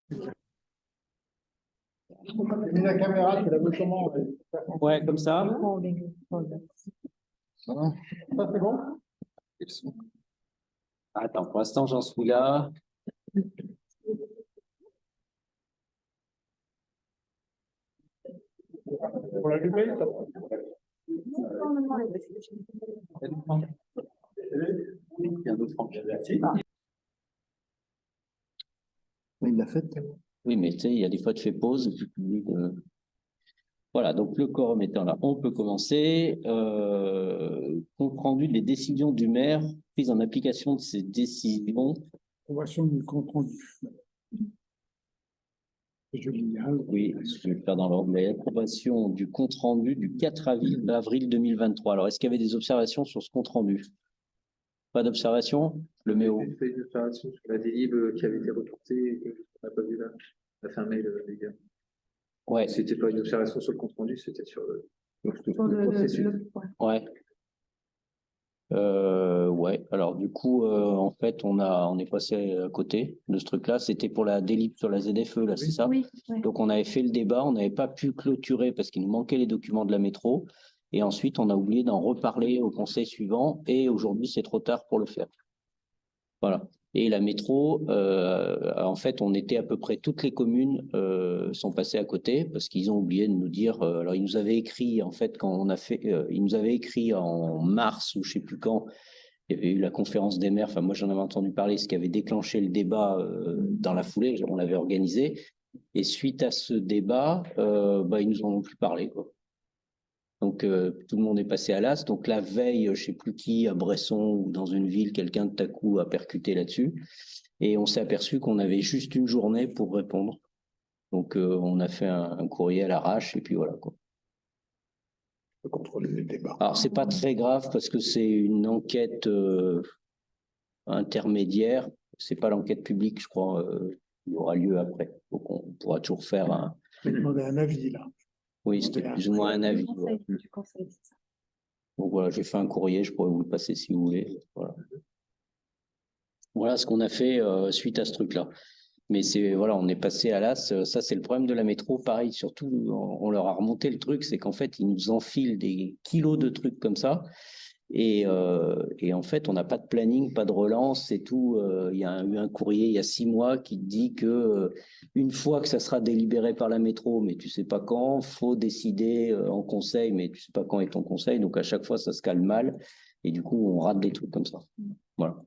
Mets la caméra, tu la veux comment? Ouais, comme ça. Ça, c'est bon? Attends, pour l'instant, j'en suis là. Pour l'allumer, ça il l'a fait. Oui, mais tu sais, il y a des fois, tu fais pause. Et puis tu dis, voilà, donc le quorum étant là, on peut commencer. Compte rendu des décisions du maire prises en application de ces décisions. Approbation du compte rendu. Je lis, hein. Oui, je vais le faire dans l'ordre. L'approbation du compte rendu du 4 avril 2023. Alors, est-ce qu'il y avait des observations sur ce compte rendu? Pas d'observation? Le méo. Il y a eu une observation sur la délib qui avait été reportée et qu'on n'a pas vu là. On a fait un mail, les gars. Ouais. C'était pas une observation sur le compte rendu, c'était sur le processus. Ouais. Ouais. Alors du coup, en fait, on est passé à côté de ce truc-là. C'était pour la délib sur la ZFE, là, c'est ça? Oui. Ouais. Donc on avait fait le débat, on n'avait pas pu clôturer parce qu'il nous manquait les documents de la métro. Et ensuite, on a oublié d'en reparler au conseil suivant. Et aujourd'hui, c'est trop tard pour le faire. Voilà. Et la métro, en fait, on était à peu près toutes les communes sont passées à côté parce qu'ils ont oublié de nous dire. Alors, ils nous avaient écrit en fait quand on a fait, ils nous avaient écrit en mars ou je sais plus quand. Il y avait eu la conférence des maires. Enfin, moi, j'en avais entendu parler, ce qui avait déclenché le débat dans la foulée. On l'avait organisé. Et suite à ce débat, ils nous en ont plus parlé, quoi. Donc, tout le monde est passé à l'as. Donc, la veille, je ne sais plus qui, à Bresson ou dans une ville, quelqu'un de tout à coup a percuté là-dessus. Et on s'est aperçu qu'on avait juste une journée pour répondre. Donc, on a fait un courrier à l'arrache et puis voilà, quoi. Contrôler les débats. Alors, c'est pas très grave parce que c'est une enquête intermédiaire. C'est pas l'enquête publique, je crois. Il y aura lieu après. Donc, on pourra toujours faire un. Je vais demander un avis, là. Oui, c'était plus ou moins un avis. Du conseil, c'est ça. Donc voilà, j'ai fait un courrier, je pourrais vous le passer si vous voulez. Voilà ce qu'on a fait suite à ce truc-là. Mais c'est voilà, on est passé à l'as. Ça, c'est le problème de la métro. Pareil, surtout, on leur a remonté le truc, c'est qu'en fait, ils nous enfilent des kilos de trucs comme ça. Et en fait, on n'a pas de planning, pas de relance, c'est tout. Il y a eu un courrier il y a 6 mois qui dit que une fois que ça sera délibéré par la métro, mais tu sais pas quand, faut décider en conseil, mais tu sais pas quand est ton conseil. Donc à chaque fois, ça se cale mal. Et du coup, on rate des trucs comme ça. Voilà.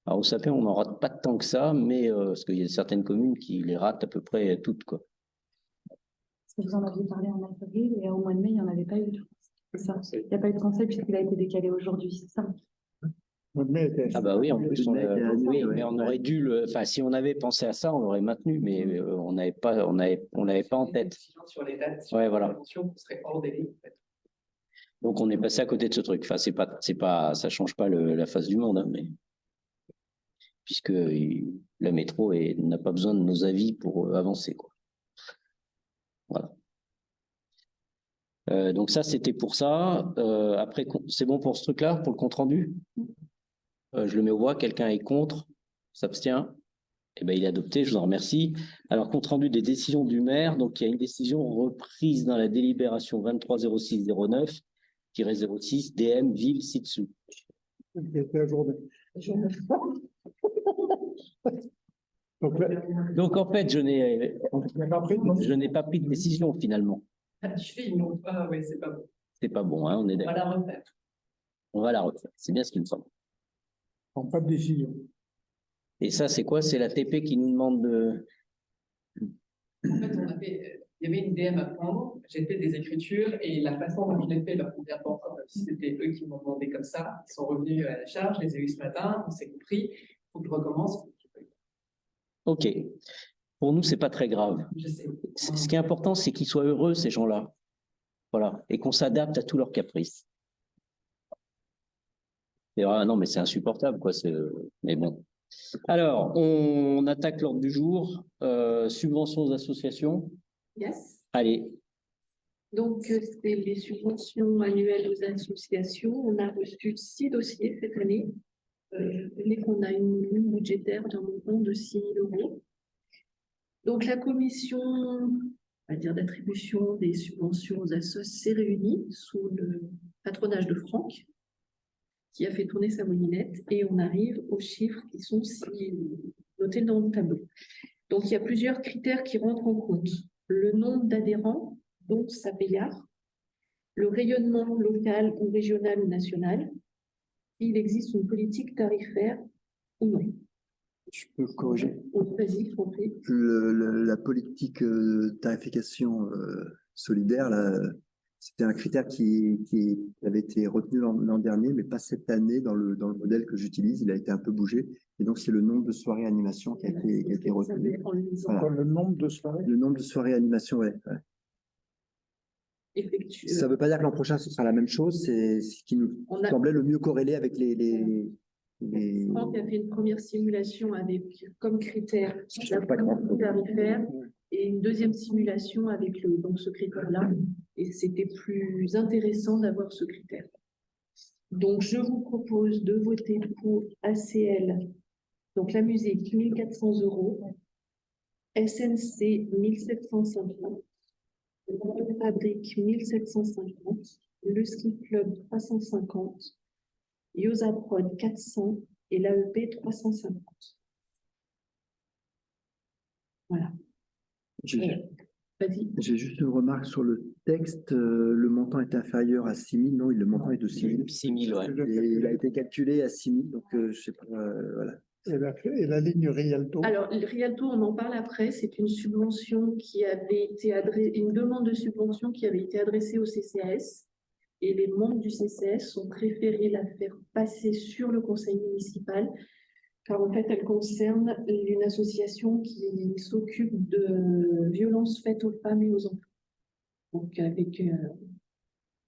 Alors au Sapin, on n'en rate pas tant que ça, mais parce qu'il y a certaines communes qui les ratent à peu près toutes, quoi. Parce que vous en aviez parlé en avril et au mois de mai, il n'y en avait pas eu. C'est ça. Il n'y a pas eu de conseil puisqu'il a été décalé aujourd'hui, c'est ça. Ah bah oui, en plus, oui, ouais. mais on aurait dû le. Enfin, si on avait pensé à ça, on l'aurait maintenu, mais on n'avait pas, on l'avait pas en tête. Sur les dates, Ouais, voilà. on serait hors délai, en fait. Donc on est passé à côté de ce truc. Enfin, ça change pas la face du monde, hein, mais puisque la métro n'a pas besoin de nos avis pour avancer, quoi. Voilà. Donc ça, c'était pour ça. Après, c'est bon pour ce truc-là, pour le compte rendu. Je le mets aux voix. Quelqu'un est contre, s'abstient. Eh ben, il est adopté. Je vous en remercie. Alors, compte rendu des décisions du maire. Donc, il y a une décision reprise dans la délibération 230609-06 DM Ville Sitsu. La journée. Donc, en fait, je n'ai pas pris de décision finalement. Tu fais, ils n'ont pas, oui, c'est pas bon. C'est pas bon, hein, on est On va d'accord. la refaire. On va la refaire. C'est bien ce qu'il me semble. Pas de décision. Et ça, c'est quoi? C'est la TP qui nous demande de. En fait, il y avait une DM à prendre, j'ai fait des écritures et la façon dont je l'ai fait leur convient pas encore, même si c'était eux qui m'ont demandé comme ça. Ils sont revenus à la charge, je les ai eus ce matin, on s'est compris, il faut que je recommence. Ok. Pour nous, c'est pas très grave. Je sais. Ce qui est important, c'est qu'ils soient heureux, ces gens-là. Voilà. Et qu'on s'adapte à tous leurs caprices. Et ah, non, mais c'est insupportable, quoi. Mais bon. Alors, on attaque l'ordre du jour. Subventions aux associations. Yes. Allez. Donc, c'est les subventions annuelles aux associations. On a reçu 6 dossiers cette année. On a une ligne budgétaire d'un montant de 6 000 €. Donc, la commission, on va dire, d'attribution des subventions aux assos s'est réunie sous le patronage de Franck, qui a fait tourner sa moulinette, et on arrive aux chiffres qui sont notés dans le tableau. Donc, il y a plusieurs critères qui rentrent en compte. Le nombre d'adhérents, donc sa payard, le rayonnement local ou régional ou national, s'il existe une politique tarifaire ou non. Je peux corriger. Vas-y, François. La politique tarification solidaire, là, c'était un critère qui avait été retenu l'an dernier, mais pas cette année dans le modèle que j'utilise. Il a été un peu bougé. Et donc, c'est le nombre de soirées animation qui a été retenu. Voilà. Le nombre de soirées. Le nombre de soirées animation, ouais. Ça ne veut pas dire que l'an prochain, ce sera la même chose. C'est ce qui nous semblait le mieux corrélé avec les... Franck a fait une première simulation avec comme critère la politique tarifaire et une deuxième simulation avec donc ce critère-là. Et c'était plus intéressant d'avoir ce critère. Donc, je vous propose de voter pour ACL, donc la musique, 1 400 €, SNC, 1 750, le Fabrique, 1 750, le Ski Club, 350, Yosa Prod 400 et l'AEP 350. Voilà. Vas-y. J'ai juste une remarque sur le texte. Le montant est inférieur à 6 000. Non, le montant est de 6 000. 6 000, ouais. Et il a été calculé à 6 000. Donc, je sais pas. Voilà. Et la ligne Rialto. Alors, le Rialto, on en parle après. C'est une subvention qui avait été une demande de subvention qui avait été adressée au CCAS. Et les membres du CCS ont préféré la faire passer sur le conseil municipal, car en fait, elle concerne une association qui s'occupe de violences faites aux femmes et aux enfants. Donc, avec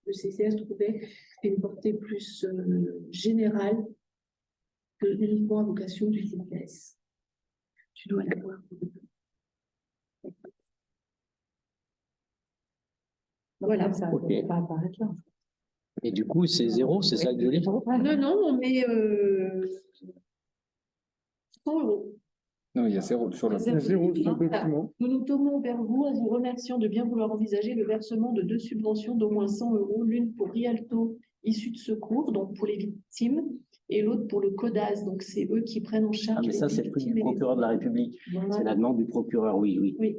le CCS trouvait que c'était une portée plus générale que uniquement à vocation du CCS. Tu dois la voir. Voilà. Ça Ok. ne va pas apparaître là. Et du coup, c'est 0, c'est ça que je veux dire? Non, on met 100 €. Non, il y a 0 sur le. Il y a 0 sur le document. Nous nous tournons vers vous en vous remerciant de bien vouloir envisager le versement de 2 subventions d'au moins 100 €, l'une pour Rialto issue de secours, donc pour les victimes, et l'autre pour le CODAS, donc c'est eux qui prennent en charge Ah, mais les ça, c'est le truc victimes du et les- procureur de la République. Voilà. C'est la demande du procureur, oui, oui. Oui.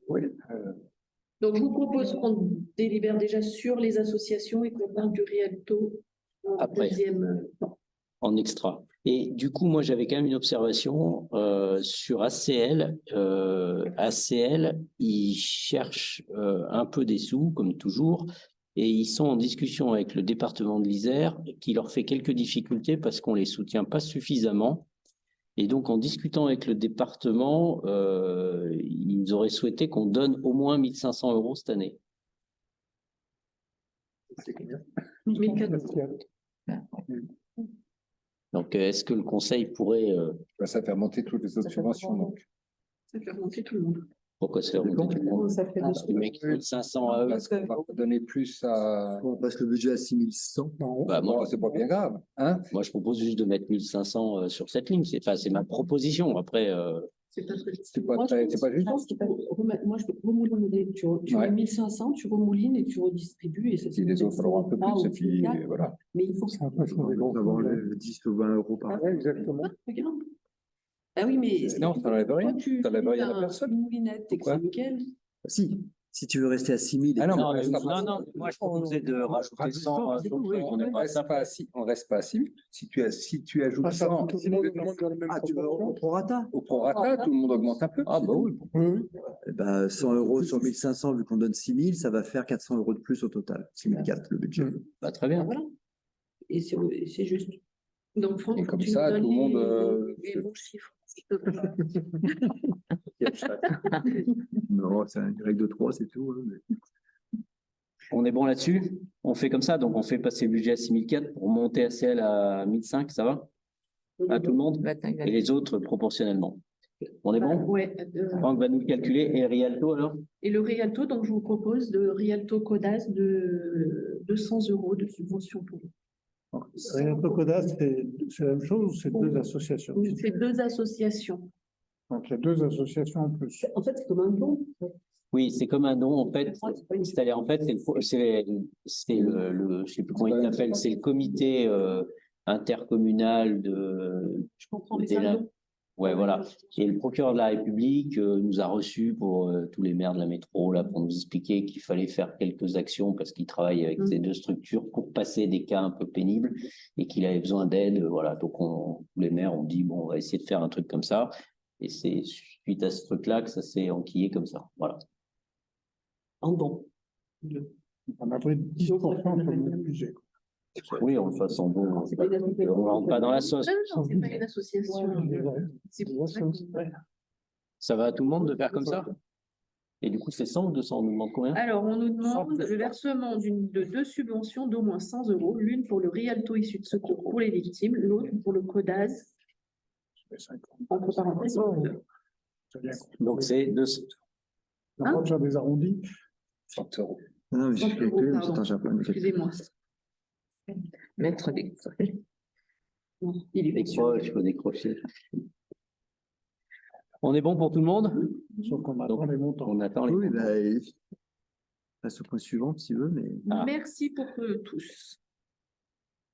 Oui, Donc je vous propose qu'on délibère déjà sur les associations et qu'on parle du Rialto en Après. deuxième temps. En extra. Et du coup, moi, j'avais quand même une observation sur ACL. ACL, ils cherchent un peu des sous, comme toujours, et ils sont en discussion avec le département de l'Isère, qui leur fait quelques difficultés parce qu'on les soutient pas suffisamment. Et donc, en discutant avec le département, ils auraient souhaité qu'on donne au moins 1 500 € cette année. C'est combien? 1400. Donc, est-ce que le conseil pourrait... ça fait remonter toutes les autres subventions. Donc. Ça fait remonter tout le monde. pourquoi se faire remonter tout le monde? Ça fait Parce que le mec, il fait 500 à eux. Parce qu'on va donner plus à. On passe le budget à 6 100. Bah, Bon, moi, c'est pas bien grave. Hein? moi, je propose juste de mettre 1 500 sur cette ligne. C'est ma proposition. Après, C'est pas très C'est pas, c'est pas juste. Moi, je peux remouliner. Tu Ouais. mets 1 500, tu remoulines et tu redistribues. Et ça, Si les autres auront un peu plus, et puis voilà. Mais il faut que C'est un peu chaud. On va avoir le 10 ou 20 € par an. Ouais, exactement. regarde. Ah oui, mais Non, ça n'enlève rien. toi, tu Ça n'enlève rien à fais personne. une moulinette et que Pourquoi c'est nickel. Si tu veux rester à 6 000. Ah non, non, mais moi, je proposais de rajouter 100. On ne reste pas à 6. On reste pas à 6 000. Si tu ajoutes Ah, ça 100 tout le monde demande dans la même Ah, tu veux au proportion. prorata? au prorata, tout le monde augmente un peu. Ah, bah oui. Oui, oui. Eh ben, 100 € sur 1 500, vu qu'on donne 6 000, ça va faire 400 € de plus au total. 6 400 le budget. Bah, très bien. Voilà. Et c'est juste. Donc, Franck, Et comme tu ça, nous donnes tout le monde, les bons chiffres. Non, c'est une règle de 3, c'est tout. Hein, mais... On est bon là-dessus? On fait comme ça. Donc, on fait passer le budget à 6 400 pour monter ACL à 1 500. Ça va? À tout le monde? Et les autres proportionnellement. On est bon? Ouais, Franck va nous le calculer. Et Rialto, alors? et le Rialto, donc je vous propose de Rialto Codas de 200 € de subvention pour eux. Rien Coda, c'est la même chose ou c'est deux associations? C'est deux associations. Donc, il y a deux associations en plus. En fait, c'est comme un don. Oui, c'est comme un don, en fait. C'est-à-dire, en fait, je sais plus comment il s'appelle, c'est le comité intercommunal Je comprends, mais c'est un don. Ouais, voilà. Et le procureur de la République nous a reçus pour tous les maires de la métro, là, pour nous expliquer qu'il fallait faire quelques actions parce qu'il travaille avec ces deux structures pour passer des cas un peu pénibles et qu'il avait besoin d'aide. Voilà. Donc, tous les maires ont dit, bon, on va essayer de faire un truc comme ça. Et c'est suite à ce truc-là que ça s'est enquillé comme ça. Voilà. En don. On a pris 10% sur le budget. Oui, on le fasse en don. C'est pas une association. On rentre pas dans la sauce. Non, non, c'est pas une association. C'est pour ça que- Ça va à tout le monde de faire comme ça? Et du coup, c'est 100 ou 200? On nous demande combien? Alors, on nous demande le versement de 2 subventions d'au moins 100 €, l'une pour le Rialto issu de secours pour les victimes, l'autre pour le CODAS, entre parenthèses. C'est bien. Donc, c'est 200. On va faire des arrondis. 100 €. Non, mais j'ai 100 €, calculé, mais pardon. attends, j'ai un problème de calcul. Excusez-moi. Maître des. Non, il est Décroche, il faut décrocher. On est bon pour tout le monde? Sauf qu'on attend les montants. On attend les Oui, montants. bah, il passe au point suivant s'il veut, mais. Ah. Merci pour tous.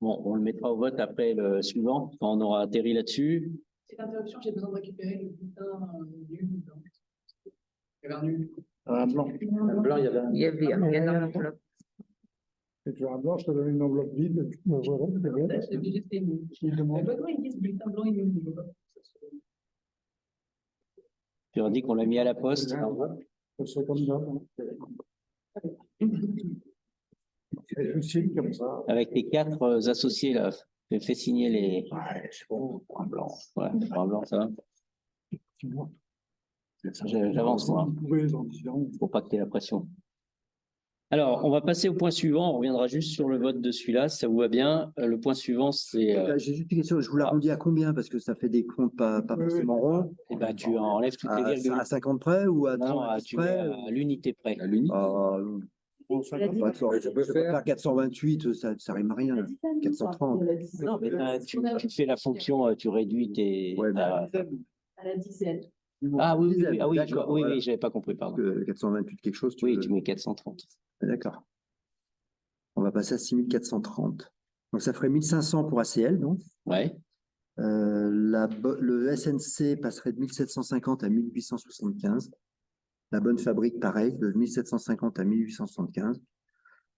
Bon, on le mettra au vote après le suivant, quand on aura atterri là-dessus. Petite interruption, j'ai besoin de récupérer le bulletin nul. Il y avait un nul. Un blanc. Un blanc, il y avait un. Il y avait rien dans l'enveloppe. Et tu as un blanc, je te donne une enveloppe vide. Ben voilà, c'est bien. J'ai obligé de payer. Il demande. Pourquoi ils disent bulletin blanc et nul? Tu leur dis qu'on l'a mis à la poste. Ça serait comme ça. C'est utile comme ça. Avec les 4 associés, là. Fais signer les. Ouais, c'est bon, point blanc. Ouais, point blanc, ça va. Effectivement. J'avance, moi. Vous pouvez les en disant. Faut pas que tu aies la pression. Alors, on va passer au point suivant. On reviendra juste sur le vote de celui-là, si ça vous va bien. Le point suivant, c'est. J'ai juste une question, je vous l'arrondis à combien? Parce que ça fait des comptes pas Oui, oui. forcément ronds. Eh ben, tu enlèves toutes les virgules. À 50 près ou à Non, 30 tu mets près? à l'unité près. À l'unité. Bon, ça Elle a dit- Pas de force, Ça peut je peux faire. faire 428, ça rime à rien. 430. Non, mais tu fais la fonction, tu réduis tes. Ouais, ta- À la dizaine. Ah oui, oui, oui, ah oui, D'accord, oui, voilà. oui, j'avais pas compris, pardon. 428 quelque chose, tu Oui, veux- tu mets 430. D'accord. On va passer à 6430. Donc ça ferait 1500 pour ACL, donc. Ouais. Le SNC passerait de 1750 à 1875. La Bonne Fabrique, pareil, de 1750 à 1875.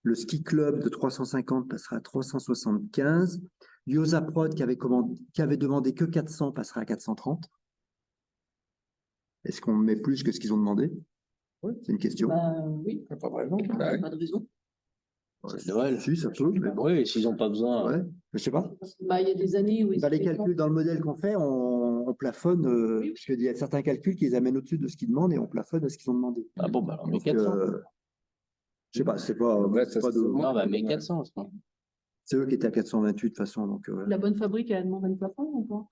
Le Ski Club de 350 passera à 375. Yosa Prod, qui avait demandé que 400, passera à 430. Est-ce qu'on met plus que ce qu'ils ont demandé? C'est une question. Oui, T'as pas de raison. Bah, pas de raison. C'est Noël. Si, ça peut, mais bon. Oui, s'ils n'ont pas besoin. Ouais, je sais pas. Bah, il y a des années où ils Dans les étaient calculs, dans le modèle qu'on fait, on plafonne, parce qu'il y a certains calculs qu'ils amènent au-dessus de ce qu'ils demandent et on plafonne à ce qu'ils ont demandé. Ah bon, bah alors, mais Donc, 400. je sais pas, c'est pas, Ouais, ça, pas c'est- de. Non, bah, mais 400. je crois. C'est eux qui étaient à 428 de toute façon. Donc, La Bonne Fabrique, elle demande une plafond ou pas?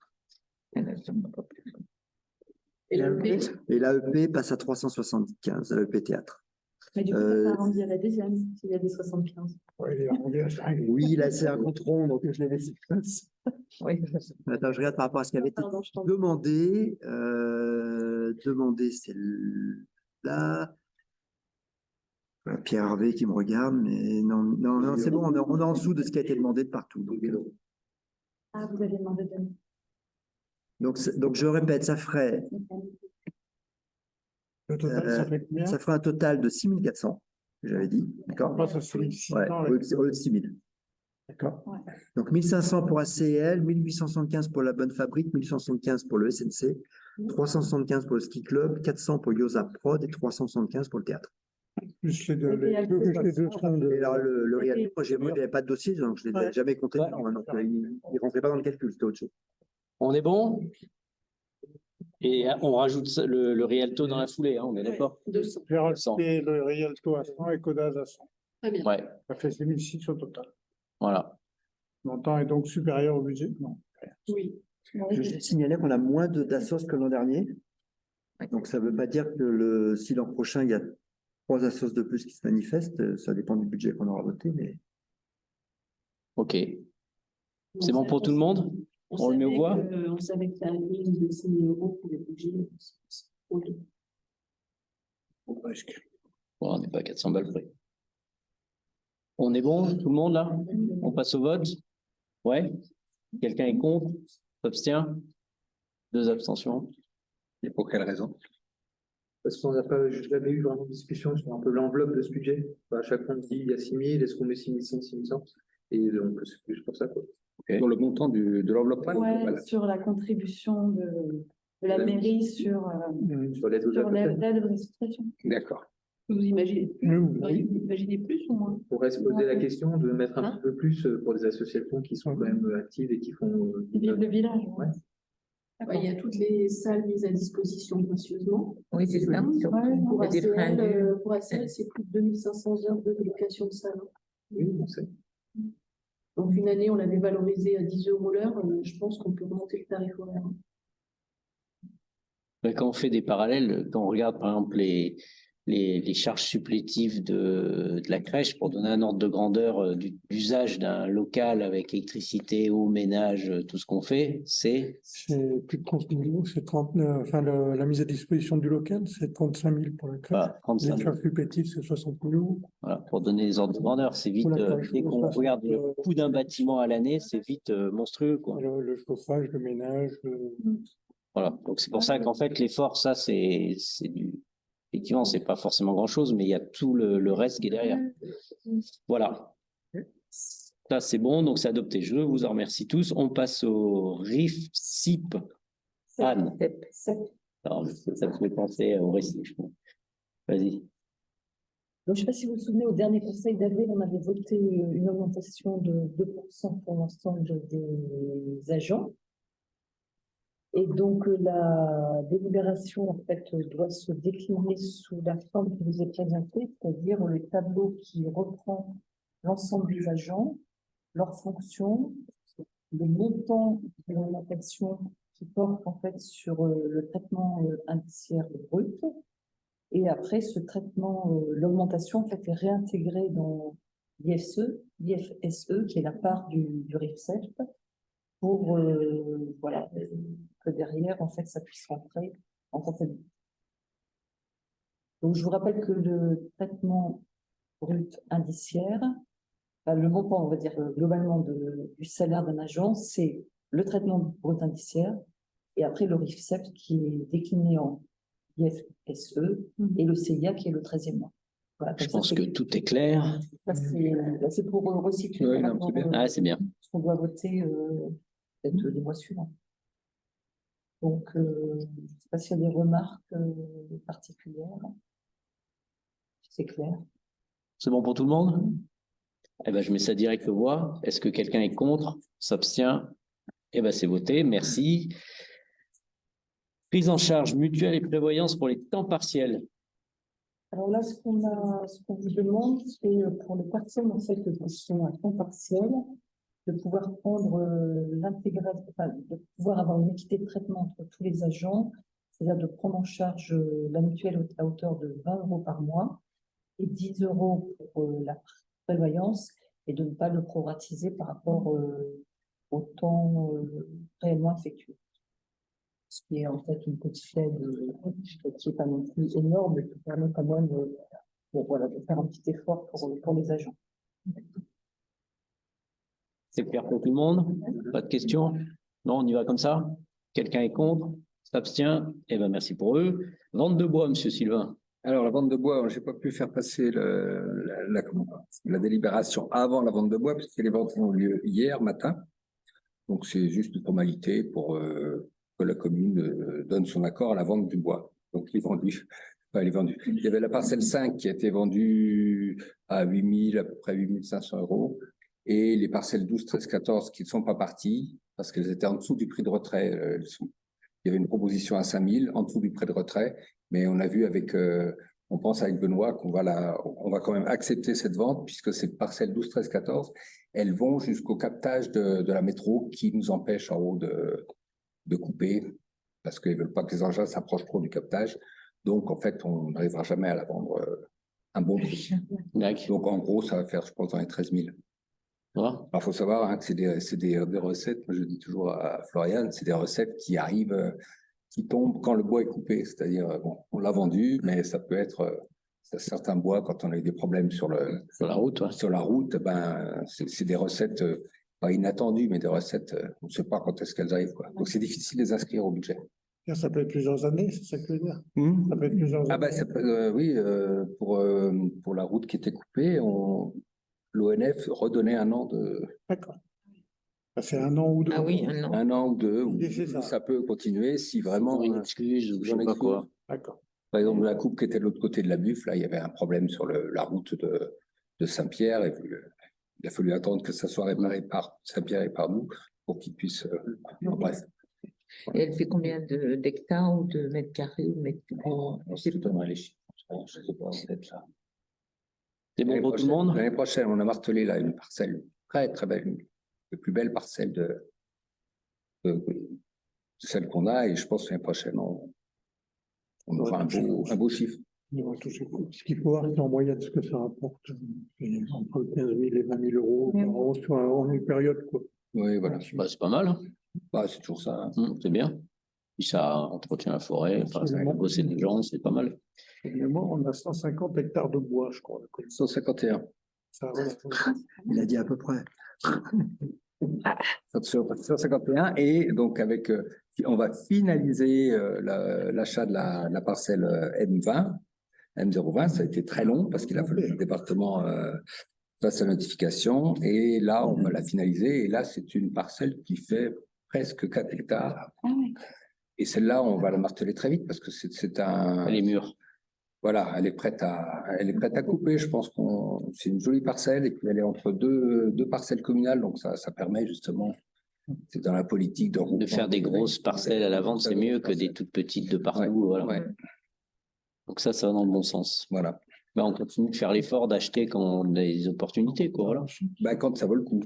Et le P, et l'AEP passe à 375, l'AEP théâtre. Mais du coup, Euh, ça arrondit à la deuxième, s'il y a des 75. Ouais, il est arrondi à 5. Oui, là, c'est un compte rond, donc je l'ai laissé. Oui. Attends, je regarde par rapport à ce qui avait été Pardon, je t'en demandé. Demandé, c'est là. Pierre Hervé qui me regarde, mais non, non, non, c'est bon, on est en dessous de ce qui a été demandé de partout. Ah, vous avez demandé de. Donc je répète, ça ferait, Le total, ça fait combien? ça ferait un total de 6400, que j'avais dit, d'accord? Pas ça fait 600. Ouais, au lieu de 6000. D'accord. Donc 1500 pour ACL, 1875 pour la Bonne Fabrique, 1175 pour le SNC, 375 pour le Ski Club, 400 pour Yosa Prod et 375 pour le théâtre. Plus les deux. Et Les deux fonds de. Et alors le Rialto, moi j'avais pas de dossier, donc je ne l'ai jamais compté dedans, hein, donc il ne rentrait pas dans le calcul, c'était autre chose. On est bon? Et on rajoute le Rialto dans la foulée, hein, on est d'accord? 200. J'ai rajouté le Rialto à 100 et Codas à 100. Très bien. Ouais, Ça fait 6006 au total. voilà. Le montant est donc supérieur au budget? Non. Oui. Je signalais qu'on a moins d'assos que l'an dernier. Donc ça ne veut pas dire que si l'an prochain il y a 3 assos de plus qui se manifestent, ça dépend du budget qu'on aura voté, mais Ok. C'est bon pour tout le monde? On le met aux voix? On savait que la ligne de 6 000 € pouvait bouger. Bon, on n'est pas à 400 balles près. On est bon, tout le monde là? On passe au vote? Ouais? Quelqu'un est contre? S'abstient? 2 abstentions. Et pour quelle raison? Parce qu'on n'a pas jamais eu vraiment de discussion sur un peu l'enveloppe de ce budget. À chaque fois, on dit il y a 6 000, est-ce qu'on met 6 100, 6 100? Et donc, c'est plus pour ça, quoi. Sur le montant de l'enveloppe. Ouais, Voilà. sur la contribution de la mairie sur Sur l'aide aux l'aide aux associations. D'accord. Vous imaginez plus, Oui. vous imaginez plus ou moins? On pourrait se poser la question de mettre un Hein petit peu plus pour des associations qui sont quand même actives et qui font. Vive le village. Ouais. Il y a toutes les salles mises à disposition gracieusement. Oui, c'est ça. Pour Il y a des frais ACL, c'est plus de 2500 heures de location de salle. Oui, on sait. Donc une année, on l'avait valorisé à 10 € l'heure. Je pense qu'on peut augmenter le tarif horaire. Mais quand on fait des parallèles, quand on regarde par exemple les charges supplétives de la crèche, pour donner un ordre de grandeur d'usage d'un local avec électricité, eau, ménage, tout ce qu'on fait, c'est C'est plus de 30 000 €, c'est 39, enfin, la mise à disposition du local, c'est 35 000 pour la crèche. voilà, 35 Les 000. charges supplétives, c'est 60 000 €. Voilà, pour donner des ordres de grandeur, c'est vite, Pour la crèche, dès qu'on regarde le coût d'un bâtiment à l'année, c'est vite monstrueux, quoi. Le chauffage, le ménage, Voilà, donc c'est pour ça qu'en fait, l'effort, ça, c'est du. Effectivement, c'est pas forcément grand-chose, mais il y a tout le reste qui est derrière. Voilà. Ça, c'est bon, donc c'est adopté. Je vous en remercie tous. On passe au RIF-SIP. Anne. Alors, ça me fait penser au récit. Vas-y. Donc, je ne sais pas si vous vous souvenez, au dernier conseil d'avril, on avait voté une augmentation de 2% pour l'ensemble des agents. Et donc, la délibération, en fait, doit se décliner sous la forme qui vous est présentée, c'est-à-dire le tableau qui reprend l'ensemble des agents, leurs fonctions, le montant de l'augmentation qui porte, en fait, sur le traitement indiciaire brut. Et après, ce traitement, l'augmentation, en fait, est réintégrée dans l'IFSE, qui est la part du RIFSEF, pour voilà, que derrière, en fait, ça puisse rentrer en comptabilité. Donc, je vous rappelle que le traitement brut indiciaire, le montant, on va dire, globalement du salaire d'un agent, c'est le traitement brut indiciaire, et après le RIFSEF qui est décliné en IFSE et le CIA qui est le 13e mois. Voilà, Je pense que tout est clair. C'est pour resituer Oui, non, c'est bien. Ah, c'est bien. ce qu'on doit voter peut-être les mois suivants. Donc, je ne sais pas s'il y a des remarques particulières. C'est clair. C'est bon pour tout le monde? Eh ben, je mets ça direct aux voix. Est-ce que quelqu'un est contre? S'abstient? Eh ben, c'est voté. Merci. Prise en charge mutuelle et prévoyance pour les temps partiels. Alors là, ce qu'on vous demande, c'est pour les personnes en fait qui sont à temps partiel, de pouvoir prendre l'intégralité, enfin, de pouvoir avoir une équité de traitement entre tous les agents, c'est-à-dire de prendre en charge la mutuelle à hauteur de 20 € par mois et 10 € pour la prévoyance et de ne pas le proratiser par rapport au temps réellement effectué. Ce qui est en fait une petite aide qui n'est pas non plus énorme, mais qui permet quand même voilà, de faire un petit effort pour les agents. C'est clair pour tout le monde? Pas de questions? Non, on y va comme ça? Quelqu'un est contre? S'abstient? Eh ben, merci pour eux. Vente de bois, monsieur Sylvain. Alors, la vente de bois, je n'ai pas pu faire passer la délibération avant la vente de bois, puisque les ventes ont lieu hier matin. Donc, c'est juste une formalité pour que la commune donne son accord à la vente du bois. Donc, il est vendu. Enfin, il est vendu. Il y avait la parcelle 5 qui a été vendue à 8 000, à peu près 8 500 €. Et les parcelles 12, 13, 14 qui ne sont pas parties parce qu'elles étaient en dessous du prix de retrait. Il y avait une proposition à 5 000 en dessous du prix de retrait, mais on a vu on pense avec Benoît qu'on va quand même accepter cette vente puisque ces parcelles 12, 13, 14, elles vont jusqu'au captage de la métro qui nous empêche en haut de couper parce qu'ils ne veulent pas que les engins s'approchent trop du captage. Donc, en fait, on n'arrivera jamais à la vendre un bon prix. Donc, en gros, ça va faire, je pense, dans les 13 000. vois. Il faut savoir hein, que c'est des recettes, moi je dis toujours à Florian, c'est des recettes qui arrivent, qui tombent quand le bois est coupé. C'est-à-dire, bon, on l'a vendu, mais ça peut être certains bois, quand on a eu des problèmes sur Sur la route, ouais. sur la route, ben, c'est des recettes pas inattendues, mais des recettes, on ne sait pas quand est-ce qu'elles arrivent, quoi. Donc c'est difficile de les inscrire au budget. Ça peut être plusieurs années, c'est ça que je veux dire. Hmm. Ça peut être plusieurs Ah ben, années. oui, pour la route qui était coupée, l'ONF redonnait un an de D'accord. Ça fait un an ou deux. Ah oui, un an. 1 an ou 2, ou Et c'est ça. ça peut continuer si vraiment. Pour une excuse ou je sais une pas excuse. quoi. D'accord. Par exemple, la coupe qui était de l'autre côté de la Buffe, là, il y avait un problème sur la route de Saint-Pierre, et il a fallu attendre que ça soit réparé par Saint-Pierre et par nous pour qu'ils puissent. Bref. Et elle fait combien d'hectares ou de mètres carrés ou de mètres cubes? C'est tout les chiffres. Je sais pas, peut-être ça. C'est bon pour tout le monde? L'année prochaine, on a martelé là une parcelle très très belle, une des plus belles parcelles de celle qu'on a, et je pense que l'année prochaine, on aura un beau chiffre. Ce qu'il faut voir, c'est en moyenne ce que ça rapporte. C'est entre 15 000 et 20 000 euros par an en une période, quoi. Oui, voilà. Bah, c'est pas mal, hein. Bah, c'est toujours ça. C'est bien. Puis ça entretient la forêt, enfin, ça fait Absolument. bosser les gens, c'est pas mal. Finalement, on a 150 hectares de bois, je crois. 151. Ça, voilà. Il a dit à peu près. 151, et donc on va finaliser l'achat de la parcelle M020. Ça a été très long parce qu'il a fallu que le département fasse sa notification, et là on va la finaliser, et là c'est une parcelle qui fait presque 4 hectares. Et celle-là, on va la marteler très vite parce que c'est un. Elle est mûre. Voilà, elle est prête à couper. Je pense c'est une jolie parcelle, et puis elle est entre deux parcelles communales, donc ça permet justement, c'est dans la politique De faire des grosses parcelles à la vente, c'est mieux que des toutes petites de partout. Ouais, Voilà. ouais. Donc ça va dans le bon sens. Voilà. Bah, on continue de faire l'effort d'acheter quand on a des opportunités, quoi. Voilà. Bah, quand ça vaut le coup.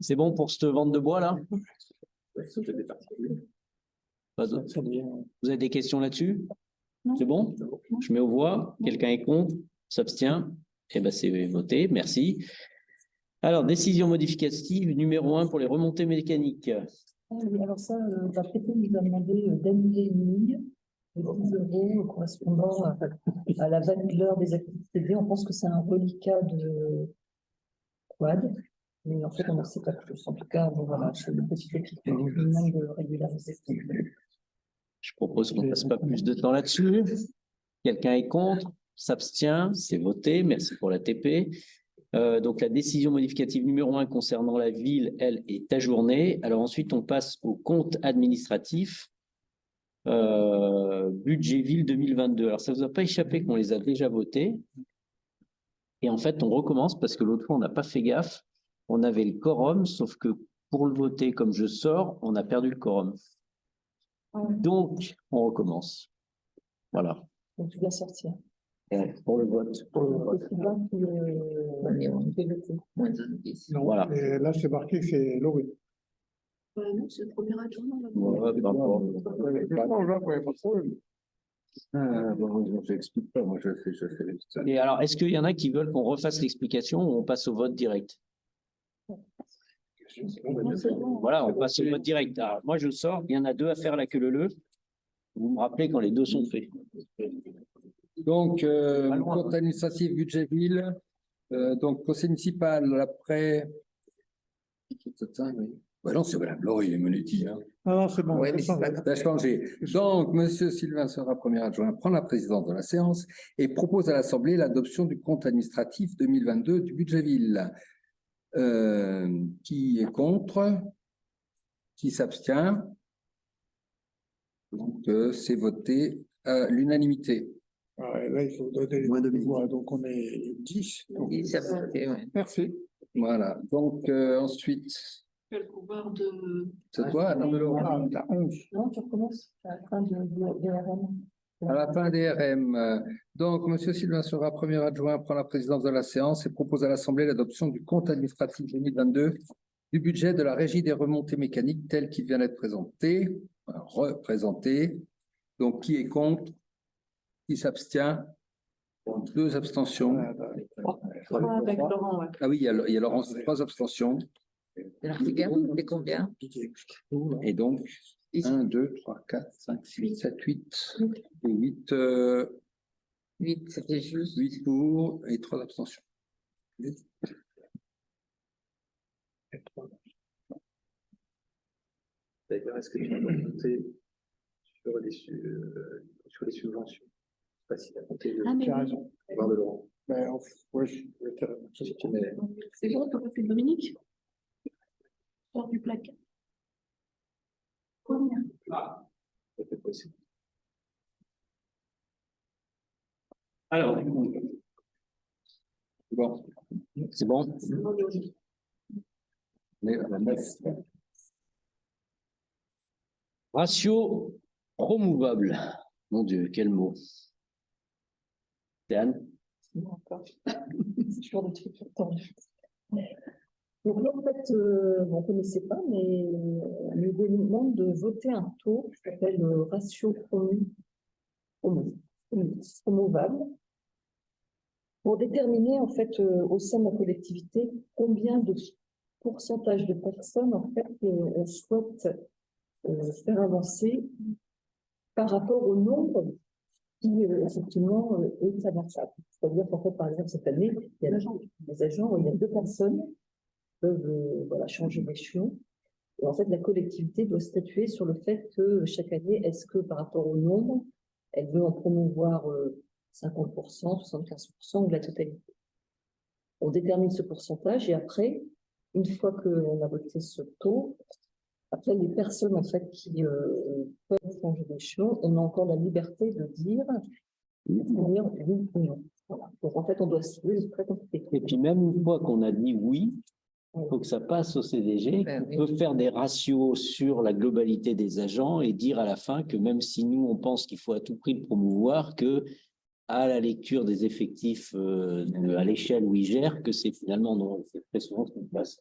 C'est bon pour cette vente de bois là? Pas d'autres. Vous avez des questions là-dessus? C'est bon? Je mets aux voix. Quelqu'un est contre? S'abstient? Eh ben, c'est voté. Merci. Alors, décision modificative numéro 1 pour les remontées mécaniques. Oui, alors ça, la PT nous a demandé d'annuler une ligne de 10 euros correspondant à la valeur des activités. On pense que c'est un reliquat de quad, mais en fait, on ne sait pas plus. En tout cas, bon, voilà, c'est une petite équipe qui nous demande de régulariser. Je propose qu'on ne passe pas plus de temps là-dessus. Quelqu'un est contre? S'abstient? C'est voté. Merci pour la TP. Donc, la décision modificative numéro 1 concernant la ville, elle, est ajournée. Alors ensuite, on passe au compte administratif. Budget ville 2022. Alors, ça ne vous a pas échappé qu'on les a déjà votés. Et en fait, on recommence parce que l'autre fois, on n'a pas fait gaffe. On avait le quorum, sauf que pour le voter comme je sors, on a perdu le quorum. Donc, on recommence. Voilà. Donc, tu dois sortir. Pour le vote. C'est là qui fait voter. Non, Voilà. et là, c'est marqué que c'est Laurie. Non, c'est le premier adjoint. là. Ouais, par rapport. Bon, j'explique pas, moi je fais. Et alors, est-ce qu'il y en a qui veulent qu'on refasse l'explication ou on passe au vote direct? Voilà, on passe au vote direct. Alors, moi, je sors, il y en a 2 à faire la queue leu. Vous me rappelez quand les 2 sont faits. Donc, compte administratif, budget ville, donc conseil municipal, après. Bah non, c'est voilà, Laure, il est monéti. Hein. Ah non, c'est bon. Ouais, mais ça c'est pas va. Ça a changé. Donc, monsieur Sylvain sera premier adjoint, prend la présidence de la séance et propose à l'Assemblée l'adoption du compte administratif 2022 du budget ville. Qui est contre? Qui s'abstient? Donc, c'est voté à l'unanimité. Ouais, là, il faut donner Moins de les voix, donc on est 10. Donc, Et ça va, ouais. merci. Voilà. Donc, ensuite, Quel pouvoir de. c'est toi, non, Ah, t'as 11. Non, tu recommences à la fin de RM. à la fin des RM. Donc, monsieur Sylvain sera premier adjoint, prend la présidence de la séance et propose à l'Assemblée l'adoption du compte administratif 2022 du budget de la régie des remontées mécaniques tel qu'il vient d'être présenté, représenté. Donc, qui est contre? Qui s'abstient? 2 abstentions. Trois avec Laurent, ouais. Ah oui, il y a Laurence, 3 abstentions. Alors, Figaro, c'est combien? Et donc, 1, 2, 3, 4, 5, 6, 7, 8. Et 8, 8, c'était juste. 8 pour et 3 abstentions. D'ailleurs, est-ce que tu as compté sur les subventions? Je ne sais pas si tu as compté Ah, mais Tu as oui. raison. voir de Laurent. Ben, ouais, Mais C'est bon, tu as fait Dominique? Hors du placard. Combien? ça peut possible. Alors, Bon, c'est bon? mais la 9. Ratio promouvable. Mon Dieu, quel mot. Anne? Encore. C'est toujours des trucs tendus. Donc là, en fait, on ne connaissait pas, mais on nous demande de voter un taux qui s'appelle le ratio promouvable pour déterminer, en fait, au sein de la collectivité, combien de pourcentage de personnes, en fait, on souhaite faire avancer par rapport au nombre qui, effectivement, est avançable. C'est-à-dire qu'en fait, par exemple, cette année, il y a des agents où il y a 2 personnes qui peuvent voilà, changer d'échelon. Et en fait, la collectivité doit statuer sur le fait que chaque année, est-ce que par rapport au nombre, elle veut en promouvoir 50%, 75% ou la totalité. On détermine ce pourcentage et après, une fois qu'on a voté ce taux, après les personnes en fait qui peuvent changer d'échelon, on a encore la liberté de dire oui ou non. Voilà. Donc en fait, on doit suivre, c'est très compliqué. Et puis même une fois qu'on a dit oui, il faut que ça passe au CDG, Ben qui oui. peut faire des ratios sur la globalité des agents et dire à la fin que même si nous, on pense qu'il faut à tout prix le promouvoir, que à la lecture des effectifs à l'échelle où ils gèrent, que c'est finalement non, c'est très souvent ce qui se passe.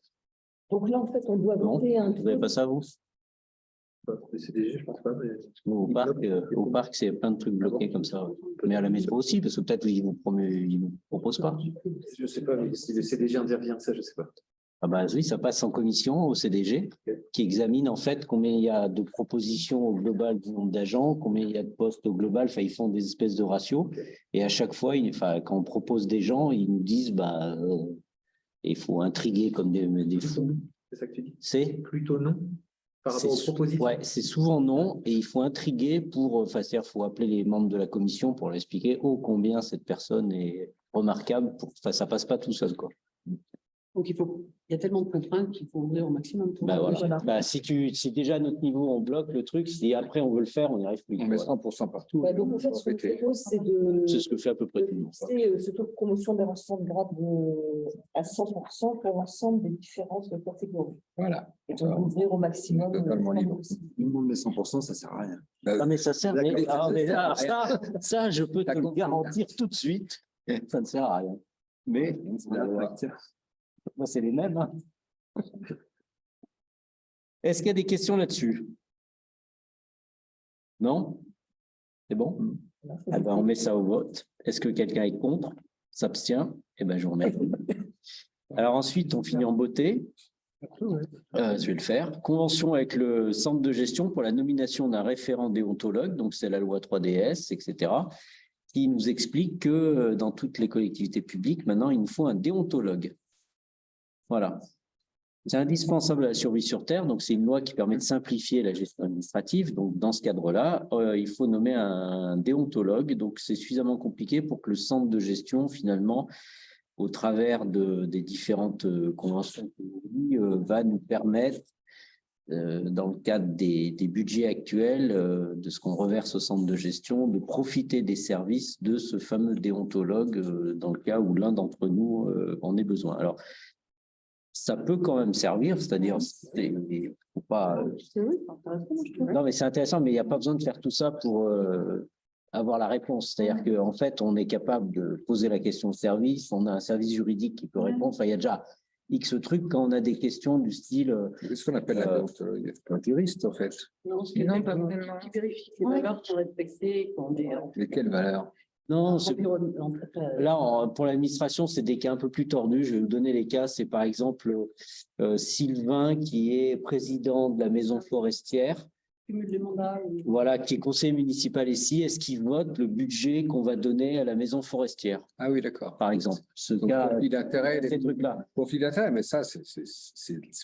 Donc là, en fait, on doit Non, voter un vous n'avez pas ça, vous? Le CDG, je pense pas. Mais... Au parc, c'est plein de trucs bloqués comme ça. Mais à la métro aussi, parce que peut-être ils vous proposent pas. Je ne sais pas, mais si le CDG intervient, ça, je ne sais pas. Ah bah oui, ça passe en commission au CDG, qui examine en fait combien il y a de propositions au global du nombre d'agents, combien il y a de postes au global, enfin ils font des espèces de ratios, et à chaque fois, quand on propose des gens, ils nous disent il faut intriguer comme des fous. C'est ça que tu dis? C'est Plutôt non par rapport aux propositions. Ouais, c'est souvent non, et il faut intriguer c'est-à-dire il faut appeler les membres de la commission pour leur expliquer combien cette personne est remarquable, ça passe pas tout seul, quoi. Donc il y a tellement de contraintes qu'il faut ouvrir au maximum. Voilà. Si déjà à notre niveau on bloque le truc, si après on veut le faire, on n'y arrive plus. On met 100% partout. Ouais, donc en fait, ce qu'on propose, c'est de C'est ce que fait à peu près tout le monde. fixer ce taux de promotion d'avancement de grade à 100% pour l'ensemble des différentes catégories. Voilà. Et donc ouvrir au maximum. Totalement libre. Tout le monde met 100%, ça sert à rien. Non, mais ça sert. Ça, je peux te le garantir tout de suite. Ça ne sert à rien. Mais moi, c'est les mêmes. Hein. Est-ce qu'il y a des questions là-dessus? Non? C'est bon? Ah ben, on met ça au vote. Est-ce que quelqu'un est contre? S'abstient? Eh ben, je vous remercie. Alors ensuite, on finit en beauté. Je vais le faire. Convention avec le centre de gestion pour la nomination d'un référent déontologue, donc c'est la loi 3DS, etc., qui nous explique que dans toutes les collectivités publiques, maintenant, il nous faut un déontologue. Voilà. C'est indispensable à la survie sur Terre, donc c'est une loi qui permet de simplifier la gestion administrative. Donc dans ce cadre-là, il faut nommer un déontologue. Donc c'est suffisamment compliqué pour que le centre de gestion, finalement, au travers des différentes conventions qu'aujourd'hui, va nous permettre, dans le cadre des budgets actuels, de ce qu'on reverse au centre de gestion, de profiter des services de ce fameux déontologue dans le cas où l'un d'entre nous en ait besoin. Alors, ça peut quand même servir, c'est-à-dire, faut pas. Non, mais c'est intéressant, mais il n'y a pas besoin de faire tout ça pour avoir la réponse. C'est-à-dire qu'en fait, on est capable de poser la question au service, on a un service juridique qui peut répondre. Enfin, il y a déjà X trucs quand on a des questions du style. Qu'est-ce qu'on appelle la déontologue? Un juriste, en fait. Non, Non, pas vraiment. qui vérifie que les valeurs sont respectées. Mais quelles valeurs? Non, là, Là, pour l'administration, c'est des cas un peu plus tordus. Je vais vous donner les cas. C'est par exemple Sylvain, qui est président de la maison forestière, cumul des mandats. voilà, qui est conseiller municipal ici. Est-ce qu'il vote le budget qu'on va donner à la maison forestière, Ah oui, d'accord. par exemple? Ce Donc, cas, conflit d'intérêt, ces trucs-là. conflit d'intérêt, mais ça,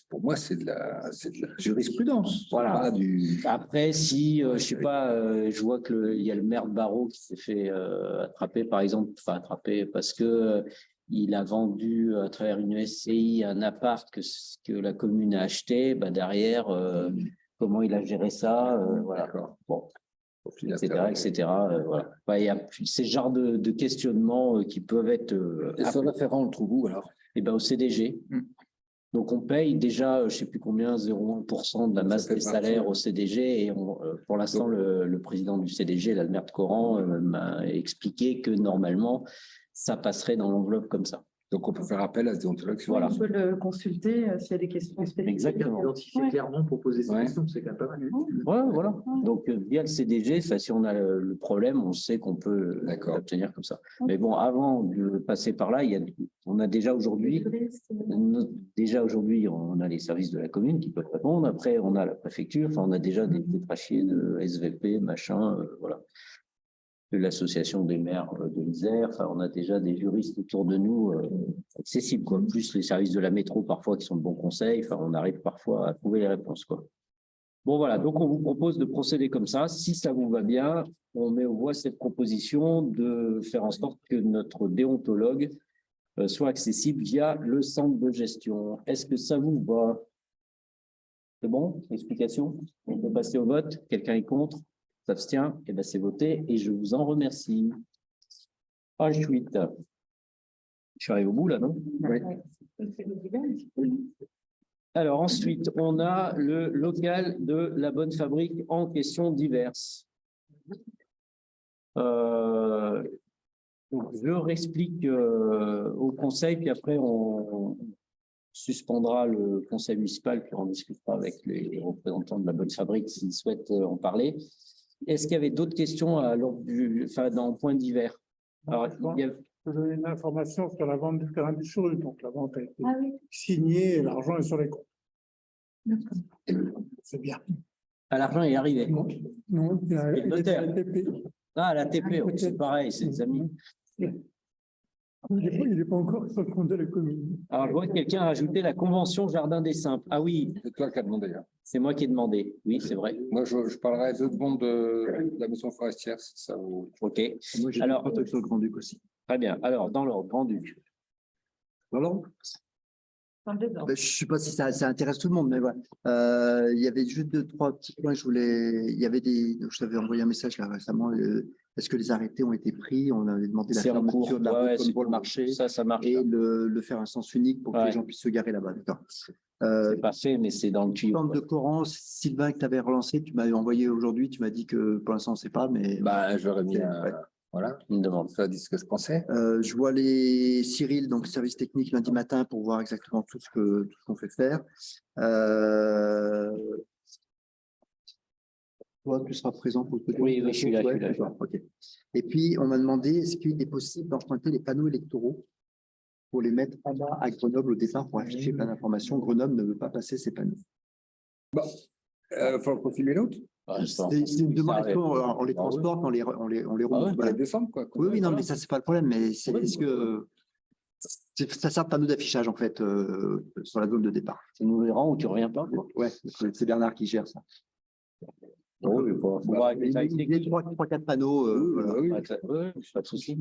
pour moi, c'est de la jurisprudence. Voilà. Pas du... Après, si, je sais pas, je vois il y a le maire de Barreau qui s'est fait attraper, par exemple, enfin attraper parce que il a vendu à travers une SCI un appart que la commune a acheté, bah derrière, comment il a géré ça, voilà. Bon, conflit etc., d'intérêt. etc. Voilà. Bah, il y a ces genres de questionnements qui peuvent être Et ce référent, on le trouve où alors? et ben, au CDG. Donc, on paye déjà, je ne sais plus combien, 0,1% de la masse fait des partie, salaires ouais. au CDG. Et pour l'instant, le président du CDG, là, le maire de Coran, m'a expliqué que normalement, ça passerait dans l'enveloppe comme ça. Donc, on peut faire appel à ce déontologue. Voilà. On peut le consulter s'il y a des questions spécifiques. Exactement. Identifier Ouais. clairement pour poser ces Ouais. questions, c'est quand même pas mal. Ouais, voilà. Donc, via le CDG, si on a le problème, on sait qu'on peut D'accord. l'obtenir comme ça. Mais bon, avant de passer par là, on a déjà aujourd'hui, on a les services de la commune qui peuvent répondre. Après, on a la préfecture. Enfin, on a déjà des tétrachiers de SVP, machin, voilà. De l'association des maires de l'Isère. Enfin, on a déjà des juristes autour de nous accessibles, quoi. Plus les services de la métro, parfois, qui sont de bons conseils. Enfin, on arrive parfois à trouver les réponses, quoi. Bon, voilà. Donc, on vous propose de procéder comme ça. Si ça vous va bien, on met aux voix cette proposition de faire en sorte que notre déontologue soit accessible via le centre de gestion. Est-ce que ça vous va? C'est bon? Explication? On peut passer au vote. Quelqu'un est contre? S'abstient? Eh bien, c'est voté et je vous en remercie. Page 8. Je suis arrivé au bout, là, non? Oui. Alors, ensuite, on a le local de la Bonne Fabrique en questions diverses. Donc, je réexplique au conseil, puis après, on suspendra le conseil municipal, puis on discutera avec les représentants de la Bonne Fabrique s'ils souhaitent en parler. Est-ce qu'il y avait d'autres questions à l'ordre dans le point divers? Alors, il y a... Je donner une information sur la vente du terrain du Sourul. Donc, la vente a été Ah oui, signée et l'argent est sur les comptes. d'accord. C'est bien. l'argent est arrivé. Non, il a Et le notaire. été TP. Ah, la TP, c'est pareil, c'est des amis. Il n'est pas encore sur le compte de la commune. Alors, je vois que quelqu'un a rajouté la convention Jardin des Simples. Ah oui, C'est toi qui as demandé. Hein. c'est moi qui ai demandé. Oui, c'est vrai. Moi, je parlerai de secondes de la maison forestière, si ça vous... OK. Moi, j'ai Alors- une protection de Grand-Duc aussi. Très bien. Alors, dans l'ordre, Grand-Duc. Alors, Dans le désordre. je ne sais pas si ça intéresse tout le monde, mais voilà. Il y avait juste 2-3 petits points. Il y avait je t'avais envoyé un message là récemment. Est-ce que les arrêtés ont été pris? On avait demandé la C'est en cours. fermeture de la Ouais, route comme c'est pour le marché Ça marche. et le faire un sens unique pour que Ouais. les gens puissent se garer là-bas. D'accord. C'est pas fait, mais c'est dans le tuyau. Forme de Coran, Sylvain, que tu avais relancé, tu m'avais envoyé aujourd'hui, tu m'as dit que pour l'instant, on ne sait pas, mais Bah, j'aurais mis Ouais. Voilà, Une demande. ça dit ce que je pensais. je vois les Cyril, donc service technique lundi matin pour voir exactement tout ce qu'on fait faire. Toi, tu seras présent pour le Oui, je suis là, je suis là. d'accord, ok. Et puis, on m'a demandé, est-ce qu'il est possible d'emprunter les panneaux électoraux pour les mettre en bas à Grenoble au départ pour afficher plein d'informations? Grenoble ne veut pas passer ces panneaux. Faut confirmer l'autre. C'est une demande, est-ce qu'on les transporte, on les roule. ouais. Voilà. Décembre, quoi. Oui, oui, non, mais ça, c'est pas le problème, mais c'est Oui, est-ce que ça sert de panneau d'affichage en fait sur la zone de départ. C'est nous verrons ou tu reviens pas, quoi. Ouais, c'est Bernard qui gère ça. Non, mais faut voir avec les services Il y a techniques. 3-4 panneaux. Voilà. Ouais, pas de souci.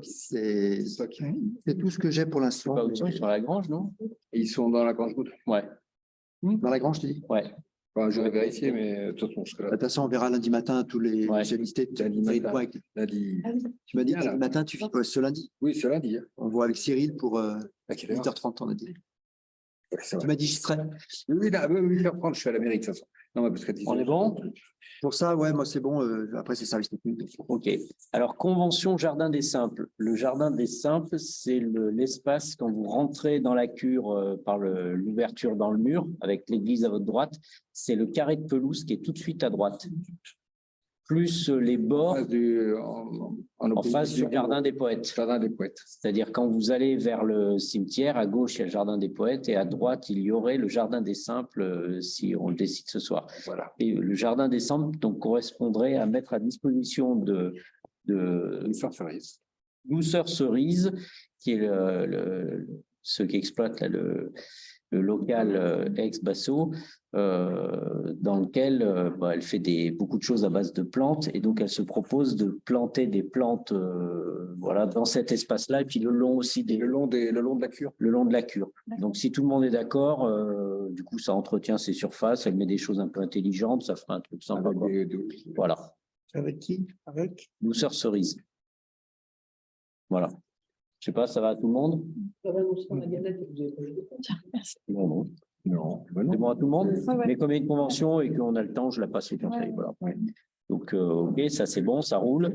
C'est tout ce que j'ai pour l'instant. Pas au-dessus, sur la grange, non? Et ils sont dans la grande route. Ouais. Dans la grange, je te dis. Ouais. Enfin, je vais vérifier, mais de toute façon, je serai De là. toute façon, on verra lundi matin tous les. Ouais. J'ai listé. Lundi matin. Quoi avec- Lundi. Tu m'as dit Bien, que là. lundi matin, tu fais ce lundi. Oui, c'est lundi. Hein. On voit avec Cyril pour À quelle heure 8h30, on a dit. Ouais, c'est Tu vrai. m'as dit, j'y serai. Oui, là, 8h30, je suis à la mairie, de toute façon. Non, mais parce que On est bon? Pour ça, ouais, moi, c'est bon. Après, c'est service technique. OK. Alors, convention Jardin des Simples. Le Jardin des Simples, c'est l'espace quand vous rentrez dans la cure par l'ouverture dans le mur, avec l'église à votre droite. C'est le carré de pelouse qui est tout de suite à droite. plus les bords En face du jardin des poètes. Jardin des poètes. C'est-à-dire quand vous allez vers le cimetière, à gauche, il y a le jardin des poètes et à droite, il y aurait le jardin des simples si on le décide ce soir. Voilà. Et le jardin des simples donc, correspondrait à mettre à disposition de Douceur Cerise, qui est ceux qui exploitent là, le local ex-Basso, dans lequel elle fait beaucoup de choses à base de plantes et donc elle se propose de planter des plantes voilà, dans cet espace-là et puis le long aussi le long de la cure. Le long de la cure. Donc si tout le monde est d'accord, du coup ça entretient ses surfaces, elle met des choses un peu intelligentes, ça fera un truc sympa. Voilà. Avec qui? Avec Douceur Cerise. Voilà. Je sais pas, ça va à tout le monde? Non. C'est bon à tout le monde? Mais comme il y a une convention et qu'on a le temps, je la passe au conseil. Voilà. Donc, ok, ça c'est bon, ça roule.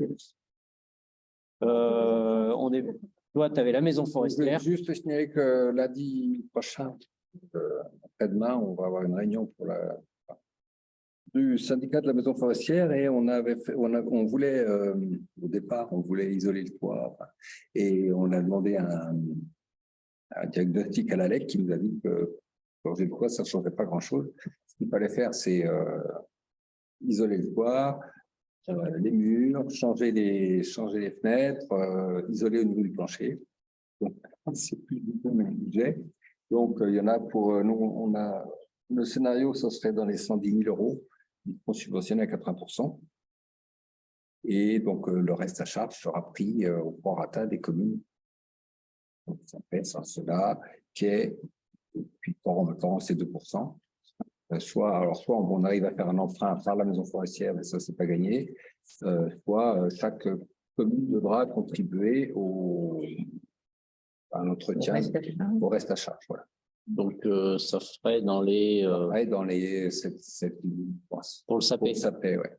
Toi, tu avais la maison forestière. Je vais juste signaler que lundi prochain, après-demain, on va avoir une réunion du syndicat de la maison forestière et on voulait, au départ, on voulait isoler le toit et on a demandé un diagnostic à l'ALEC qui nous a dit que changer le toit, ça ne changerait pas grand-chose. Ce qu'il fallait faire, c'est isoler le toit, les murs, changer les fenêtres, isoler au niveau du plancher. Donc, c'est plus du tout le même budget. Donc, il y en a pour nous, le scénario, ça serait dans les 110 000 €. Ils seront subventionnés à 80%. Et donc, le reste à charge sera pris au prorata des communes. Donc, ça fait cela, quai, et puis en même temps, c'est 2%. Soit on arrive à faire un emprunt par la maison forestière, mais ça, c'est pas gagné. Soit chaque commune devra contribuer à l'entretien, au reste à charge. Voilà. Donc, ça ferait dans les... Dans les 7 pour le sapé. Pour le sapé, ouais.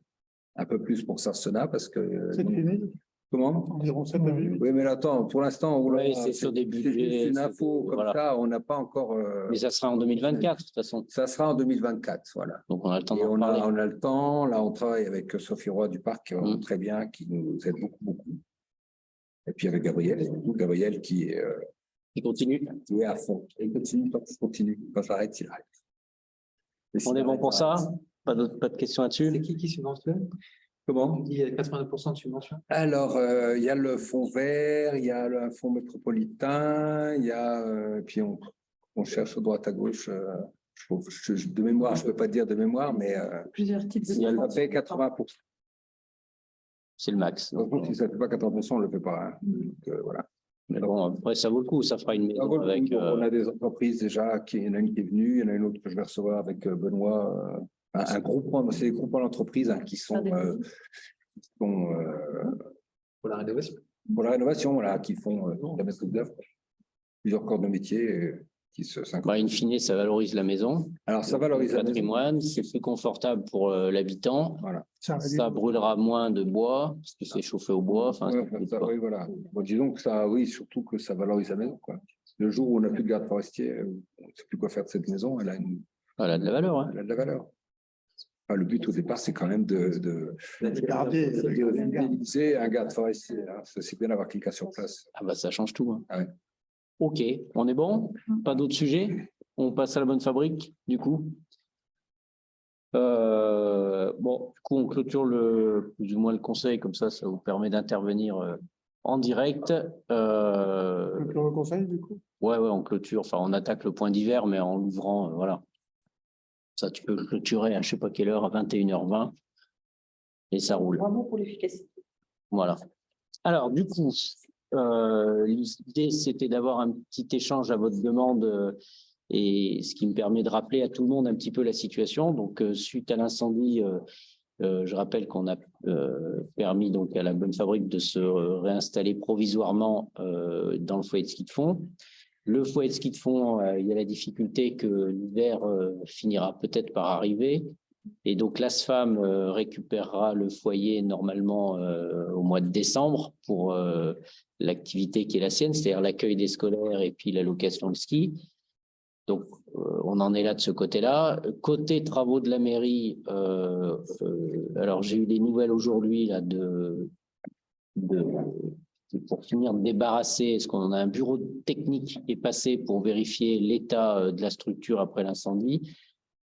Un peu plus pour Sarsena, parce que... 7 000. Comment? Environ 7 000. Oui, mais attends, pour l'instant, c'est sur des budgets. C'est une info comme voilà. ça, on n'a pas encore... Mais ça sera en 2024, de toute façon. Ça sera en 2024, voilà. Donc, on a le temps et d'en parler. on a le temps. Là, on travaille avec Sophie Roy du Parc, très bien, qui nous aide beaucoup. Et puis avec Gabriel qui continue. Oui, à fond. Il continue, quand il continue. Quand j'arrête, il arrête. On est bon pour ça? Pas de questions là-dessus? C'est qui subventionne? Comment? On dit 82% de subvention. Alors, il y a le fonds vert, il y a le fonds métropolitain, il y a puis on cherche à droite à gauche. De mémoire, je ne peux pas dire de mémoire, mais plusieurs types de ça fait 80%. C'est le max. Donc, si ça ne fait pas 80%, on ne le fait pas. Hein. Donc, voilà. Mais bon, après, ça vaut le coup. Ça fera une maison avec... On a des entreprises déjà, il y en a une qui est venue, il y en a une autre que je vais recevoir avec Benoît. Un groupement, c'est des groupements d'entreprises qui sont pour la rénovation. Pour la rénovation, voilà, qui font la maîtrise d'œuvre. Plusieurs corps de métier qui se in fine, ça valorise la maison. Alors, ça valorise le patrimoine, c'est plus confortable pour l'habitant. Voilà. Ça brûlera moins de bois, parce que c'est chauffé au bois. Oui, voilà. Bon, disons que ça, oui, surtout que ça valorise la maison, quoi. Le jour où on n'a plus de garde forestier, on ne sait plus quoi faire de cette maison, elle a de la valeur. Hein. Elle a de la valeur. Enfin, le but au départ, c'est quand même de utiliser un garde forestier. C'est bien d'avoir quelqu'un sur place. Ah bah ça change tout. Hein. Ouais. Ok, on est bon? Pas d'autres sujets? On passe à la bonne fabrique, du coup. Bon, du coup, on clôture plus ou moins le conseil, comme ça vous permet d'intervenir en direct. On clôture le conseil, du coup? Ouais, on clôture. Enfin, on attaque le point d'hiver, mais en l'ouvrant, voilà. Ça, tu peux le clôturer à je ne sais pas quelle heure, à 21h20, et ça roule. Bravo pour l'efficacité. Voilà. Alors, du coup, l'idée, c'était d'avoir un petit échange à votre demande, et ce qui me permet de rappeler à tout le monde un petit peu la situation. Donc, suite à l'incendie, je rappelle qu'on a permis donc à la Bonne Fabrique de se réinstaller provisoirement dans le foyer de ski de fond. Le foyer de ski de fond, il y a la difficulté que l'hiver finira peut-être par arriver. Et donc, l'ASFAM récupérera le foyer normalement au mois de décembre pour l'activité qui est la sienne, c'est-à-dire l'accueil des scolaires et puis la location de ski. Donc, on en est là de ce côté-là. Côté travaux de la mairie, alors j'ai eu des nouvelles aujourd'hui là pour finir de débarrasser, est-ce qu'on a un bureau technique qui est passé pour vérifier l'état de la structure après l'incendie.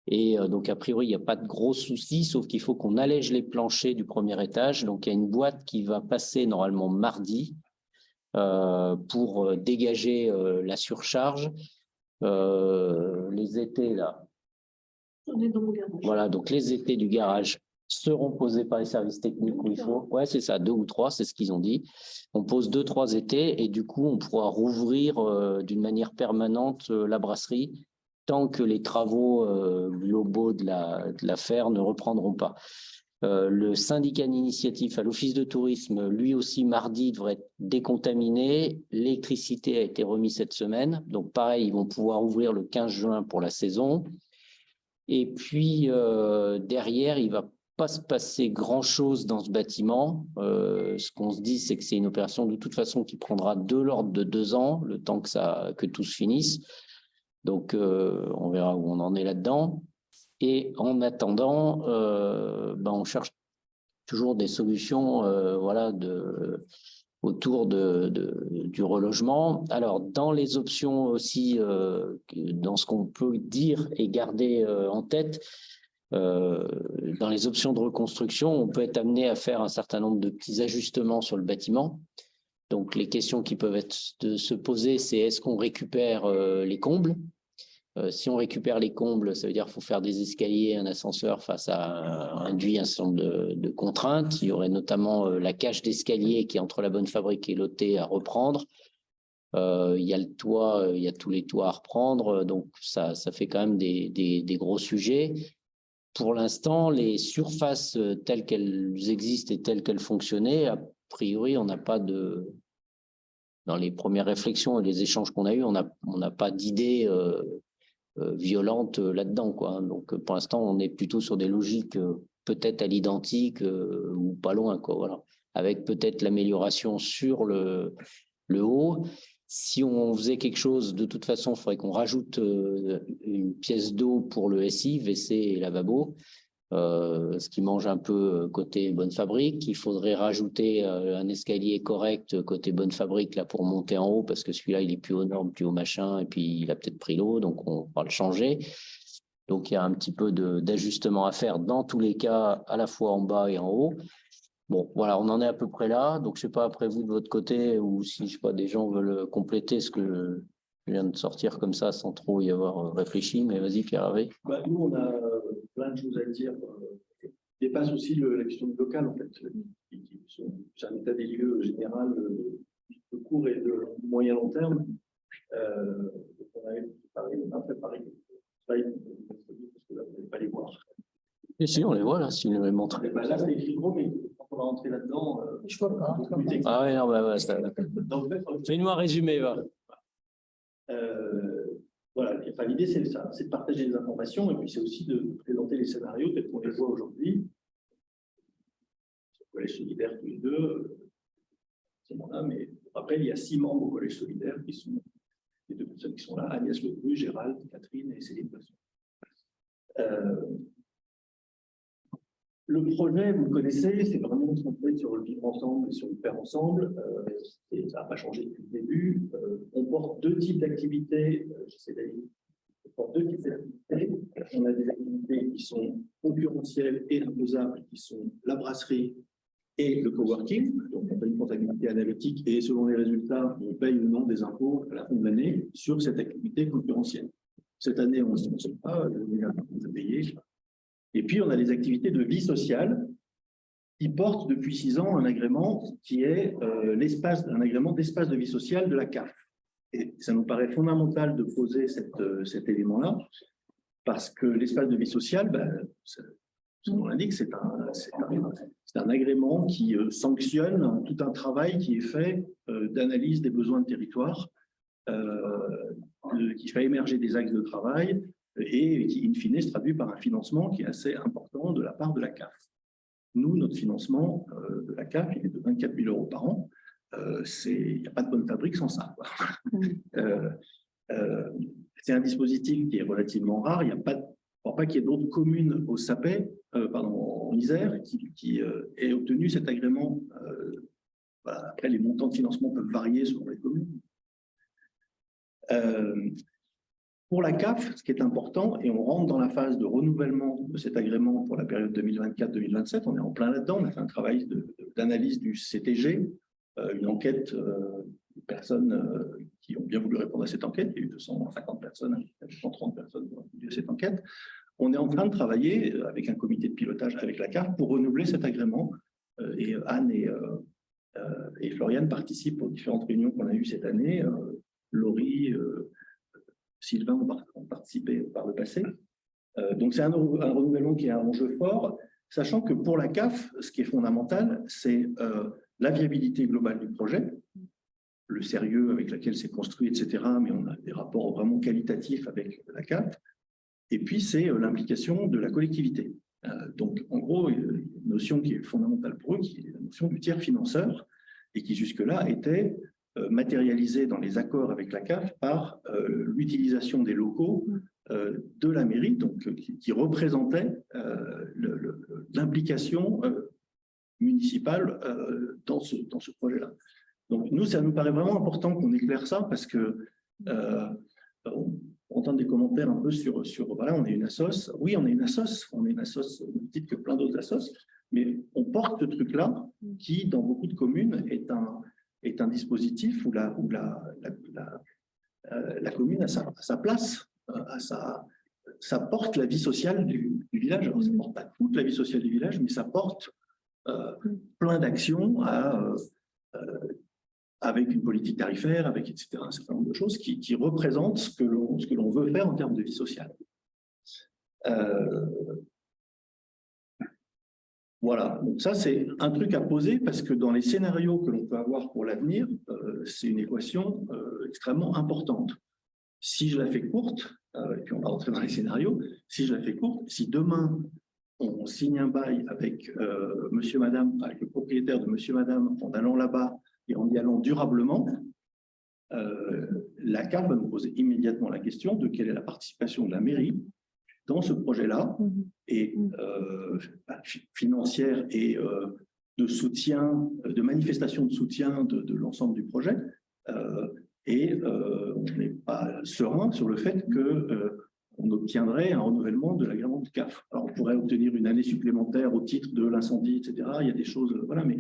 Et donc, a priori, il n'y a pas de gros soucis, sauf qu'il faut qu'on allège les planchers du premier étage. Donc, il y a une boîte qui va passer normalement mardi pour dégager la surcharge. Les étais, là. On est dans mon garage. Voilà, donc les étais du garage seront posés par les services techniques où il faut. Ouais, c'est ça, 2 ou 3, c'est ce qu'ils ont dit. On pose 2, 3 étais et du coup, on pourra rouvrir d'une manière permanente la brasserie tant que les travaux globaux de l'affaire ne reprendront pas. Le syndicat d'initiative à l'office de tourisme, lui aussi, mardi, devrait être décontaminé. L'électricité a été remise cette semaine. Donc, pareil, ils vont pouvoir ouvrir le 15 juin pour la saison. Et puis, derrière, il ne va pas se passer grand-chose dans ce bâtiment. Ce qu'on se dit, c'est que c'est une opération de toute façon qui prendra de l'ordre de 2 ans, le temps que tout se finisse. Donc, on verra où on en est là-dedans. Et en attendant, on cherche toujours des solutions voilà, autour du relogement. Alors, dans les options aussi, dans ce qu'on peut dire et garder en tête, dans les options de reconstruction, on peut être amené à faire un certain nombre de petits ajustements sur le bâtiment. Donc, les questions qui peuvent se poser, c'est est-ce qu'on récupère les combles ? Si on récupère les combles, ça veut dire qu'il faut faire des escaliers, un ascenseur, ça induit un certain nombre de contraintes. Il y aurait notamment la cage d'escalier qui est entre la Bonne Fabrique et l'OT à reprendre. Il y a le toit, il y a tous les toits à reprendre. Donc, ça fait quand même des gros sujets. Pour l'instant, les surfaces telles qu'elles existent et telles qu'elles fonctionnaient, a priori, on n'a pas de... Dans les premières réflexions et les échanges qu'on a eus, on n'a pas d'idée violente là-dedans, quoi. Donc, pour l'instant, on est plutôt sur des logiques peut-être à l'identique ou pas loin, quoi. Voilà. Avec peut-être l'amélioration sur le haut. Si on faisait quelque chose, de toute façon, il faudrait qu'on rajoute une pièce d'eau pour le SI, WC et lavabo, ce qui mange un peu côté Bonne Fabrique. Il faudrait rajouter un escalier correct côté Bonne Fabrique là, pour monter en haut, parce que celui-là, il est plus aux normes, plus au machin, et puis il a peut-être pris l'eau, donc on va le changer. Donc, il y a un petit peu d'ajustement à faire dans tous les cas, à la fois en bas et en haut. Bon, voilà, on en est à peu près là. Donc, je ne sais pas, après vous, de votre côté, ou si, je sais pas, des gens veulent compléter ce que je viens de sortir comme ça, sans trop y avoir réfléchi. Mais vas-y, Pierre-Hervé. Nous, on a plein de choses à dire. Qui dépasse aussi la question du local, en fait. C'est un état des lieux général de court et de moyen long terme. On avait préparé, on a préparé. Parce que là, vous n'allez pas les voir. Et si, on les voit là, si on les montre. Là, c'est écrit gros, mais quand on va rentrer là-dedans, Je vois pas. Ah ouais, non, bah, fais-nous un résumé, va. Voilà, l'idée c'est ça, c'est de partager les informations et puis c'est aussi de présenter les scénarios tels qu'on les voit aujourd'hui. Collège solidaire tous les deux, c'est mon âme, mais je rappelle, il y a 6 membres au Collège solidaire qui sont les 2 personnes qui sont là, Agnès Lecru, Gérald, Catherine et Céline Poisson. Le projet, vous le connaissez, c'est vraiment centré sur le vivre ensemble et sur le faire ensemble. Et ça n'a pas changé depuis le début. On porte 2 types d'activités. J'essaie d'aller. On porte 2 types d'activités. On a des activités qui sont concurrentielles et imposables, qui sont la brasserie et le coworking. Donc, on fait une comptabilité analytique et selon les résultats, on paye ou non des impôts à la fin de l'année sur cette activité concurrentielle. Cette année, on ne sait pas, on a payé. Et puis, on a les activités de vie sociale qui portent depuis 6 ans un agrément qui est un agrément d'espace de vie sociale de la CAF. Et ça nous paraît fondamental de poser cet élément-là parce que l'espace de vie sociale, comme on l'indique, c'est un agrément qui sanctionne tout un travail qui est fait d'analyse des besoins de territoire, qui fait émerger des axes de travail, et qui, in fine, se traduit par un financement qui est assez important de la part de la CAF. Nous, notre financement de la CAF, il est de 24 000 € par an. Il n'y a pas de Bonne Fabrique sans ça. C'est un dispositif qui est relativement rare. Il n'y a pas, je ne crois pas qu'il y ait d'autres communes au Sapet, en Isère, qui aient obtenu cet agrément. Voilà. Après, les montants de financement peuvent varier selon les communes. Pour la CAF, ce qui est important, et on rentre dans la phase de renouvellement de cet agrément pour la période 2024-2027, on est en plein là-dedans, on a fait un travail d'analyse du CTG, une enquête de personnes qui ont bien voulu répondre à cette enquête, il y a eu 250 personnes, 230 personnes qui ont répondu à cette enquête. On est en train de travailler avec un comité de pilotage avec la CAF pour renouveler cet agrément, et Anne et Floriane participent aux différentes réunions qu'on a eues cette année, Laurie, Sylvain ont participé par le passé. Donc, c'est un renouvellement qui est un enjeu fort, sachant que pour la CAF, ce qui est fondamental, c'est la viabilité globale du projet, le sérieux avec lequel c'est construit, etc. Mais on a des rapports vraiment qualitatifs avec la CAF. Et puis, c'est l'implication de la collectivité. Donc, en gros, une notion qui est fondamentale pour eux, qui est la notion du tiers financeur, et qui jusque-là était matérialisé dans les accords avec la CAF par l'utilisation des locaux de la mairie, donc qui représentait l'implication municipale dans ce projet-là. Donc nous, ça nous paraît vraiment important qu'on éclaire ça parce que on entend des commentaires un peu sur voilà, on est une assoce. Oui, on est une assoce au même titre que plein d'autres assoces, mais on porte ce truc-là qui, dans beaucoup de communes, est un dispositif où la commune a sa place, ça porte la vie sociale du village. Alors, ça ne porte pas toute la vie sociale du village, mais ça porte plein d'actions avec une politique tarifaire, avec etc., un certain nombre de choses qui représentent ce que l'on veut faire en termes de vie sociale. Voilà, donc ça c'est un truc à poser parce que dans les scénarios que l'on peut avoir pour l'avenir, c'est une équation extrêmement importante. Si je la fais courte, et puis on va rentrer dans les scénarios, si je la fais courte, si demain on signe un bail avec monsieur, madame, avec le propriétaire de monsieur, madame, en allant là-bas et en y allant durablement, la CAF va nous poser immédiatement la question de quelle est la participation de la mairie dans ce projet-là, et financière et de soutien, de manifestation de soutien de l'ensemble du projet. On n'est pas serein sur le fait qu'on obtiendrait un renouvellement de l'agrément de CAF. Alors, on pourrait obtenir une année supplémentaire au titre de l'incendie, etc. Il y a des choses, voilà, mais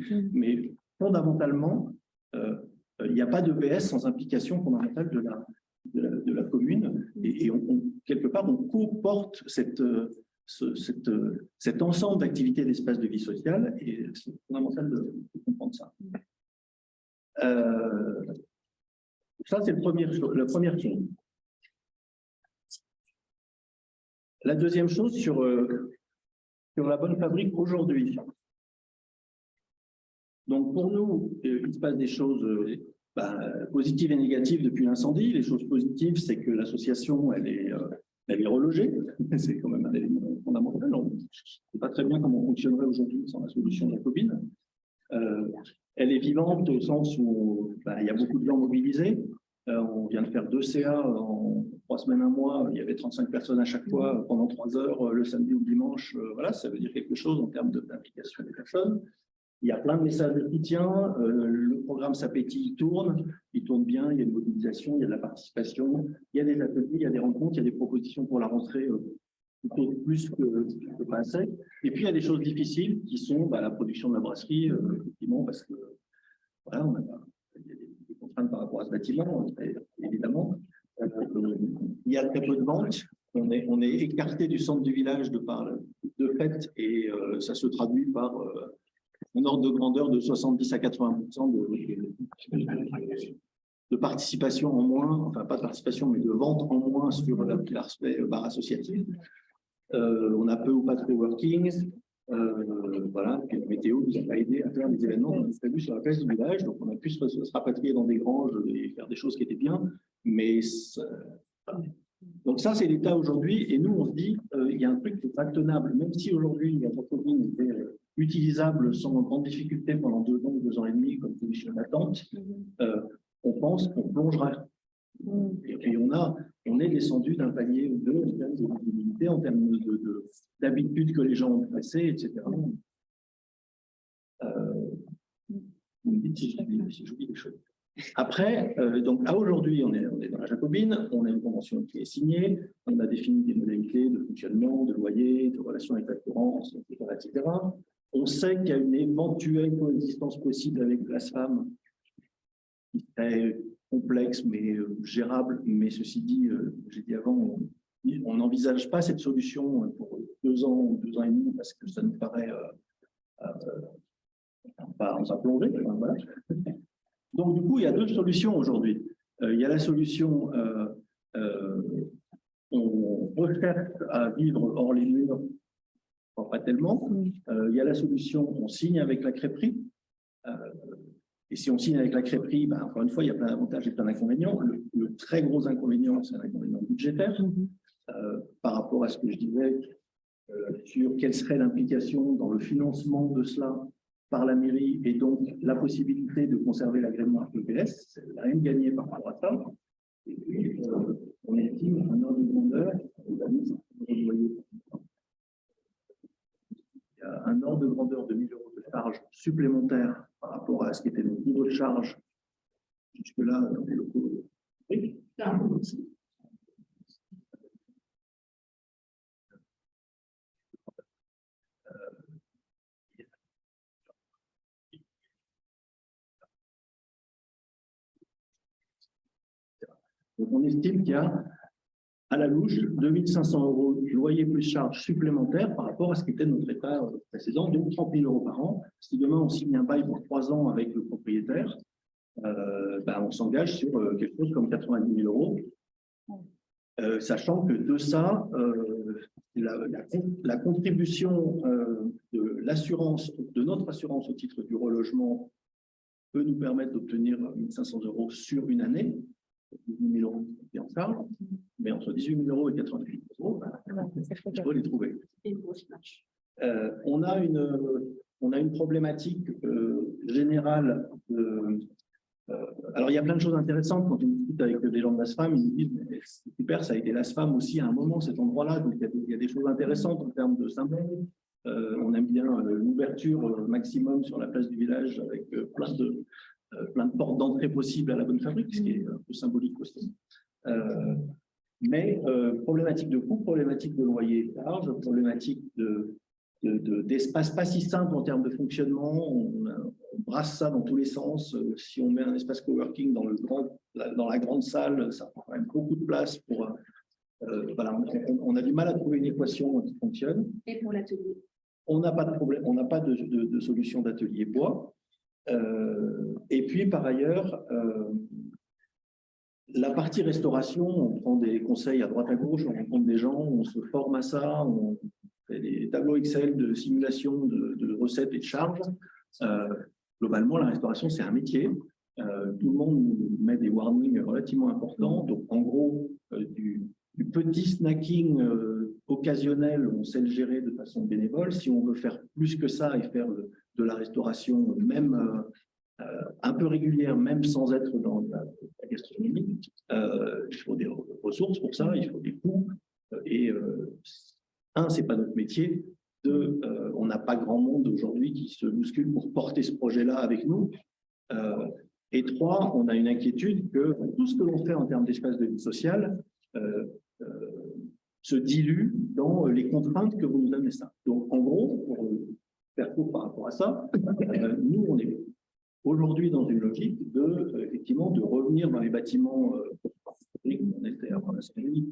fondamentalement, il n'y a pas de PS sans implication fondamentale de la commune, et quelque part, on co-porte cet ensemble d'activités d'espace de vie sociale, et c'est fondamental de comprendre ça. Ça, c'est la première chose. La deuxième chose, sur la bonne fabrique aujourd'hui. Donc, pour nous, il se passe des choses positives et négatives depuis l'incendie. Les choses positives, c'est que l'association, elle est relogée. C'est quand même un élément fondamental. On ne sait pas très bien comment on fonctionnerait aujourd'hui sans la solution de la Covid. Elle est vivante au sens où il y a beaucoup de gens mobilisés. On vient de faire 2 CA en 3 semaines, 1 mois. Il y avait 35 personnes à chaque fois pendant 3 heures, le samedi ou le dimanche. Voilà, ça veut dire quelque chose en termes d'implication des personnes. Il y a plein de messages de soutien. Le programme Sapeti, il tourne bien. Il y a une mobilisation, il y a de la participation, il y a des ateliers, il y a des rencontres, il y a des propositions pour la rentrée, plus que pas assez. Et puis, il y a des choses difficiles qui sont la production de la brasserie, effectivement, parce que voilà, il y a des contraintes par rapport à ce bâtiment, évidemment. Il y a très peu de ventes. On est écarté du centre du village de fait, et ça se traduit par un ordre de grandeur de 70 à 80% de participation en moins, enfin pas de participation, mais de vente en moins sur l'aspect bar associatif. On a peu ou pas de coworking. Voilà, puis la météo nous a pas aidé à faire des événements qu'on a prévus sur la place du village, donc on a pu se rapatrier dans des granges et faire des choses qui étaient bien, mais donc ça c'est l'état aujourd'hui, et nous on se dit il y a un truc qui est pas tenable, même si aujourd'hui la copine était utilisable sans grande difficulté pendant 2 ans ou 2 ans et demi comme solution d'attente, on pense qu'on plongera Et puis on est descendu d'un palier ou deux en termes de visibilité, en termes d'habitude que les gens ont passé, etc. Vous me dites si j'oublie des choses. Après, donc à aujourd'hui, on est dans la Jacobine, on a une convention qui est signée, on a défini des modalités de fonctionnement, de loyer, de relations avec l'assurance, etc., etc. On sait qu'il y a une éventuelle coexistence possible avec l'ASFAM, qui serait complexe mais gérable. Mais ceci dit, j'ai dit avant, on n'envisage pas cette solution pour 2 ans ou 2 ans et demi parce que ça nous paraît pas plonger. Voilà. Donc, du coup, il y a 2 solutions aujourd'hui. Il y a la solution, on recherche à vivre hors les murs, pas tellement. Il y a la solution, on signe avec la crêperie. Et si on signe avec la crêperie, ben, encore une fois, il y a plein d'avantages et plein d'inconvénients. Le très gros inconvénient, c'est un inconvénient budgétaire par rapport à ce que je disais sur quelle serait l'implication dans le financement de cela par la mairie et donc la possibilité de conserver l'agrément EPS. Il n'y a rien de gagné par rapport à ça. Et puis, on estime un ordre de grandeur. Il y a un ordre de grandeur de 1 000 € de charge supplémentaire par rapport à ce qui était le niveau de charge jusque-là dans les locaux. Oui. Donc, on estime qu'il y a à la louche 2 500 € de loyer plus charges supplémentaires par rapport à ce qui était notre état précédent, donc 30 000 € par an. Si demain on signe un bail pour 3 ans avec le propriétaire, ben, on s'engage sur quelque chose comme 90 000 €, sachant que de ça, la contribution de l'assurance, de notre assurance au titre du relogement peut nous permettre d'obtenir 1 500 € sur une année. 18 000 € qui en charge, mais entre 18 000 € et 88 000 €, il faut les trouver. On a une problématique générale. Alors, il y a plein de choses intéressantes quand on discute avec des gens de l'ASFAM, ils nous disent mais c'est super, ça a été l'ASFAM aussi à un moment, cet endroit-là, donc il y a des choses intéressantes en termes de symboles. On aime bien l'ouverture maximum sur la place du village avec plein de portes d'entrée possibles à la bonne fabrique, ce qui est un peu symbolique aussi. Mais problématique de coût, problématique de loyer large, problématique d'espace pas si simple en termes de fonctionnement. On brasse ça dans tous les sens. Si on met un espace coworking dans la grande salle, ça prend quand même beaucoup de place pour. Voilà, on a du mal à trouver une équation qui fonctionne. Et pour l'atelier? On n'a pas de problème, on n'a pas de solution d'atelier bois. Et puis, par ailleurs, la partie restauration, on prend des conseils à droite à gauche, on rencontre des gens, on se forme à ça, on fait des tableaux Excel de simulation de recettes et de charges. Globalement, la restauration, c'est un métier. Tout le monde met des warnings relativement importants. Donc, en gros, du petit snacking occasionnel, on sait le gérer de façon bénévole. Si on veut faire plus que ça et faire de la restauration, même un peu régulière, même sans être dans la gastronomie, il faut des ressources pour ça, il faut des coûts. Et c'est pas notre métier. On n'a pas grand monde aujourd'hui qui se bouscule pour porter ce projet-là avec nous. Et 3, on a une inquiétude que tout ce que l'on fait en termes d'espace de vie sociale se dilue dans les contraintes que vous nous donnez ça. Donc, en gros, pour faire court par rapport à ça, nous, on est aujourd'hui dans une logique effectivement, de revenir dans les bâtiments on était avant la série,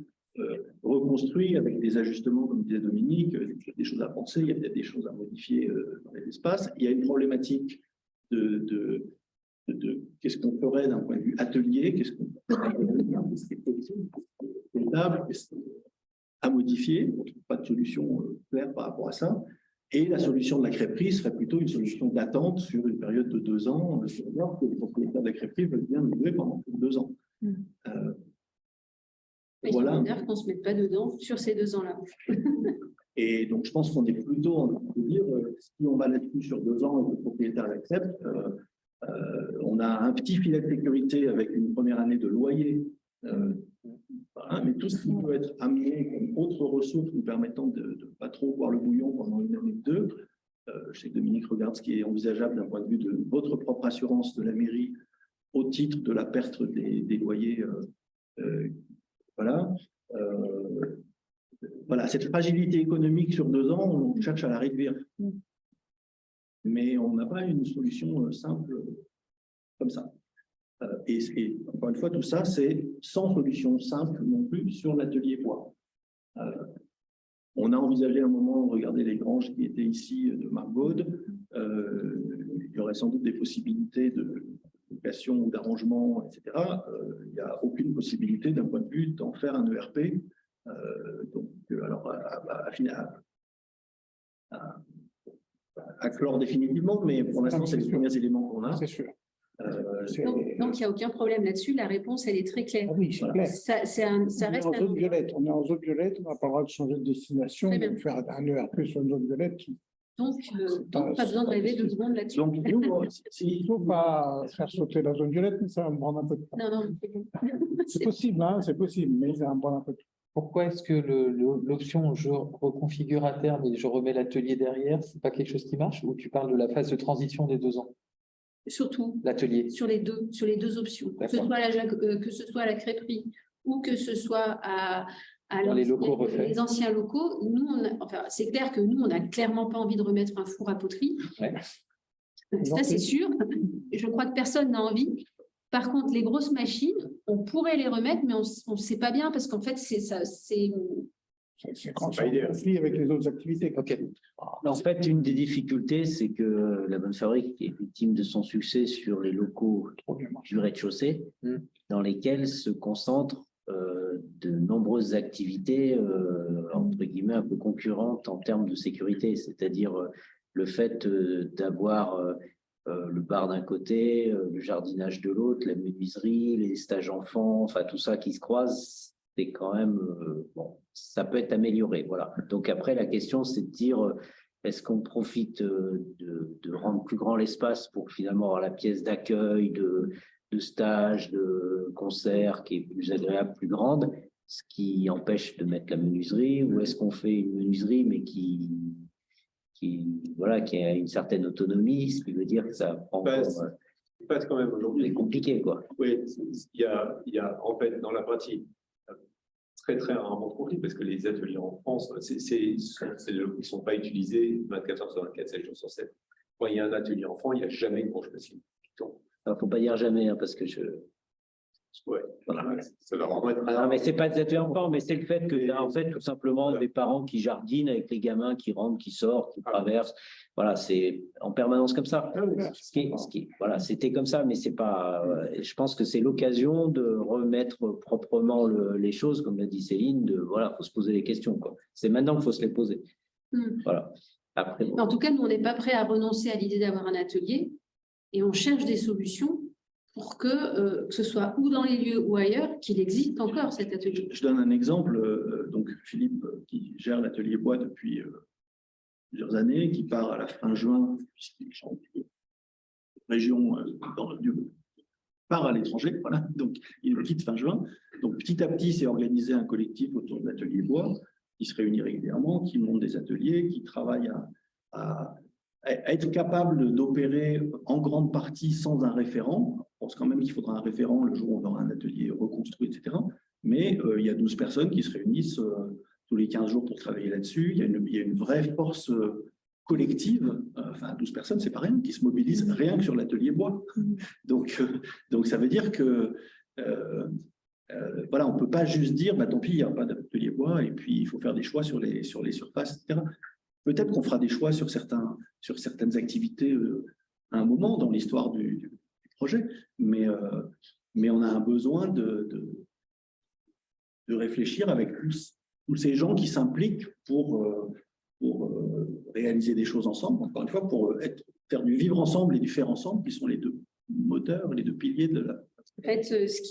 reconstruits avec des ajustements, comme disait Dominique, il y a des choses à penser, il y a peut-être des choses à modifier dans les espaces. Il y a une problématique de qu'est-ce qu'on ferait d'un point de vue atelier, qu'est-ce qu'on à modifier, on ne trouve pas de solution claire par rapport à ça. Et la solution de la crêperie serait plutôt une solution d'attente sur une période de 2 ans, alors que les propriétaires de la crêperie veulent bien nous louer pendant 2 ans. Voilà. Il qu'on ne se mette pas dedans sur ces 2 ans-là. Et donc, je pense qu'on est plutôt en train de dire, si on va là-dessus sur 2 ans et que le propriétaire l'accepte, on a un petit filet de sécurité avec une première année de loyer Voilà, mais tout ce qui peut être amené comme autre ressource nous permettant de ne pas trop boire le bouillon pendant une année ou deux. Je sais que Dominique regarde ce qui est envisageable d'un point de vue de votre propre assurance de la mairie au titre de la perte des loyers. Voilà. Voilà, cette fragilité économique sur 2 ans, on cherche à la réduire. Mais on n'a pas une solution simple comme ça. Et encore une fois, tout ça, c'est sans solution simple non plus sur l'atelier bois. On a envisagé un moment, regardez les granges qui étaient ici de Margaude, il y aurait sans doute des possibilités de location ou d'arrangement, etc. Il n'y a aucune possibilité d'un point de vue d'en faire un ERP. Donc, alors, à clore définitivement, mais pour l'instant, c'est les premiers éléments qu'on a. C'est sûr. Donc, il n'y a aucun problème là-dessus. La réponse, elle est très claire. Oui, c'est clair. Ça reste On est en zone violette. On est en zone violette. On n'a pas le droit de changer de destination. De faire un ERP sur une zone violette. Donc, pas besoin de rêver 2 secondes là-dessus. Donc, nous, il ne faut pas faire sauter la zone violette, mais ça va me prendre un peu de temps. Non, c'est possible, hein, c'est possible, mais ça va me prendre un peu de temps. Pourquoi est-ce que l'option je reconfigure à terme et je remets l'atelier derrière, c'est pas quelque chose qui marche? Ou tu parles de la phase de transition des 2 ans? Surtout l'atelier sur les deux options, que ce soit à la crêperie ou que ce soit à les locaux refaits. Les anciens locaux. Nous, c'est clair que nous, on n'a clairement pas envie de remettre un four à poterie. Ouais. Ça, c'est sûr. Je crois que personne n'a envie. Par contre, les grosses machines, on pourrait les remettre, mais on ne sait pas bien parce qu'en fait, c'est quand ça conflit avec les autres activités. Okay. En fait, une des difficultés, c'est que la Bonne Fabrique est victime de son succès sur les locaux du rez-de-chaussée, dans lesquels se concentrent de nombreuses activités, entre guillemets, un peu concurrentes en termes de sécurité, c'est-à-dire le fait d'avoir le bar d'un côté, le jardinage de l'autre, la menuiserie, les stages enfants, enfin tout ça qui se croise, c'est quand même, bon, ça peut être amélioré, voilà. Donc après, la question, c'est de dire, est-ce qu'on profite de rendre plus grand l'espace pour finalement avoir la pièce d'accueil, de stage, de concert qui est plus agréable, plus grande, ce qui empêche de mettre la menuiserie, ou est-ce qu'on fait une menuiserie, mais qui a une certaine autonomie, ce qui veut dire que ça prend passe quand même aujourd'hui. C'est compliqué, quoi. Oui, il y a en fait dans la pratique très très rarement de conflit parce que les ateliers en France, ils ne sont pas utilisés 24 heures sur 24, 7 jours sur 7. Quand il y a un atelier enfant, il n'y a jamais une branche possible. Il ne faut pas dire jamais, hein, parce que Ouais, voilà. Ça va vraiment être. Non, mais c'est pas des ateliers enfants, mais c'est le fait que en fait, tout simplement, des parents qui jardinent avec les gamins qui rentrent, qui sortent, qui traversent. Voilà, c'est en permanence comme ça. Voilà, c'était comme ça, mais c'est pas. Je pense que c'est l'occasion de remettre proprement les choses, comme l'a dit Céline. Voilà, faut se poser les questions, quoi. C'est maintenant qu'il faut se les poser. Voilà. Après, bon. En tout cas, nous, on n'est pas prêt à renoncer à l'idée d'avoir un atelier, et on cherche des solutions pour que ce soit ou dans les lieux ou ailleurs, qu'il existe encore cet atelier. Je donne un exemple. Donc, Philippe, qui gère l'atelier bois depuis plusieurs années, qui part à la fin juin, puisqu'il change de région, part à l'étranger, voilà, donc il quitte fin juin. Donc, petit à petit, c'est organisé un collectif autour de l'atelier bois, qui se réunit régulièrement, qui monte des ateliers, qui travaille à être capable d'opérer en grande partie sans un référent. Je pense quand même qu'il faudra un référent le jour où on aura un atelier reconstruit, etc. Mais il y a 12 personnes qui se réunissent tous les 15 jours pour travailler là-dessus. Il y a une vraie force collective, enfin 12 personnes, c'est pas rien, qui se mobilisent rien que sur l'atelier bois. Donc ça veut dire que voilà, on ne peut pas juste dire tant pis, il n'y a pas d'atelier bois et puis il faut faire des choix sur les surfaces, etc. Peut-être qu'on fera des choix sur certaines activités à un moment dans l'histoire du projet, mais on a un besoin de réfléchir avec tous ces gens qui s'impliquent pour réaliser des choses ensemble, encore une fois, pour faire du vivre ensemble et du faire ensemble, qui sont les deux moteurs, les deux piliers de la... En fait, ce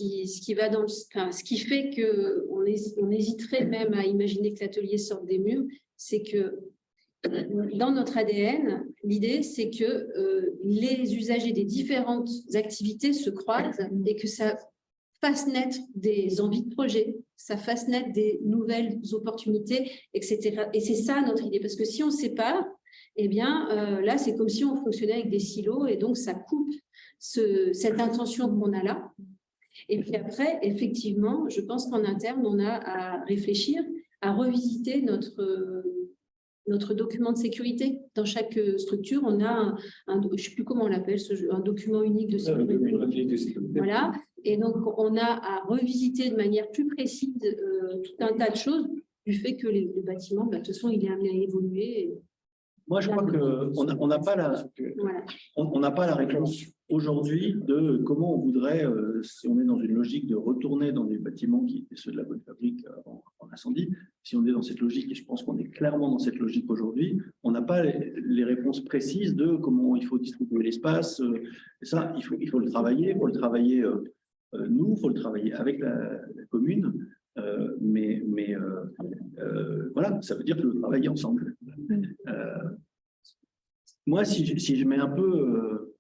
qui fait qu'on hésiterait même à imaginer que l'atelier sorte des murs, c'est que dans notre ADN, l'idée, c'est que les usagers des différentes activités se croisent et que ça fasse naître des envies de projet, ça fasse naître des nouvelles opportunités, etc. Et c'est ça notre idée, parce que si on sépare, eh bien, là, c'est comme si on fonctionnait avec des silos, et donc ça coupe cette intention qu'on a là. Et puis après, effectivement, je pense qu'en interne, on a à réfléchir, à revisiter notre document de sécurité. Dans chaque structure, on a je ne sais plus comment on l'appelle, un document unique de sécurité. Voilà. Et donc, on a à revisiter de manière plus précise tout un tas de choses du fait que le bâtiment, de toute façon, il est amené à évoluer. Moi, je crois qu'on n'a pas la réponse aujourd'hui de comment on voudrait, si on est dans une logique de retourner dans des bâtiments qui étaient ceux de la bonne fabrique en incendie, si on est dans cette logique, et je pense qu'on est clairement dans cette logique aujourd'hui, on n'a pas les réponses précises de comment il faut distribuer l'espace. Et ça, il faut le travailler. Il faut le travailler nous, il faut le travailler avec la commune. Voilà, ça veut dire que le travailler ensemble. Moi, si je mets un peu,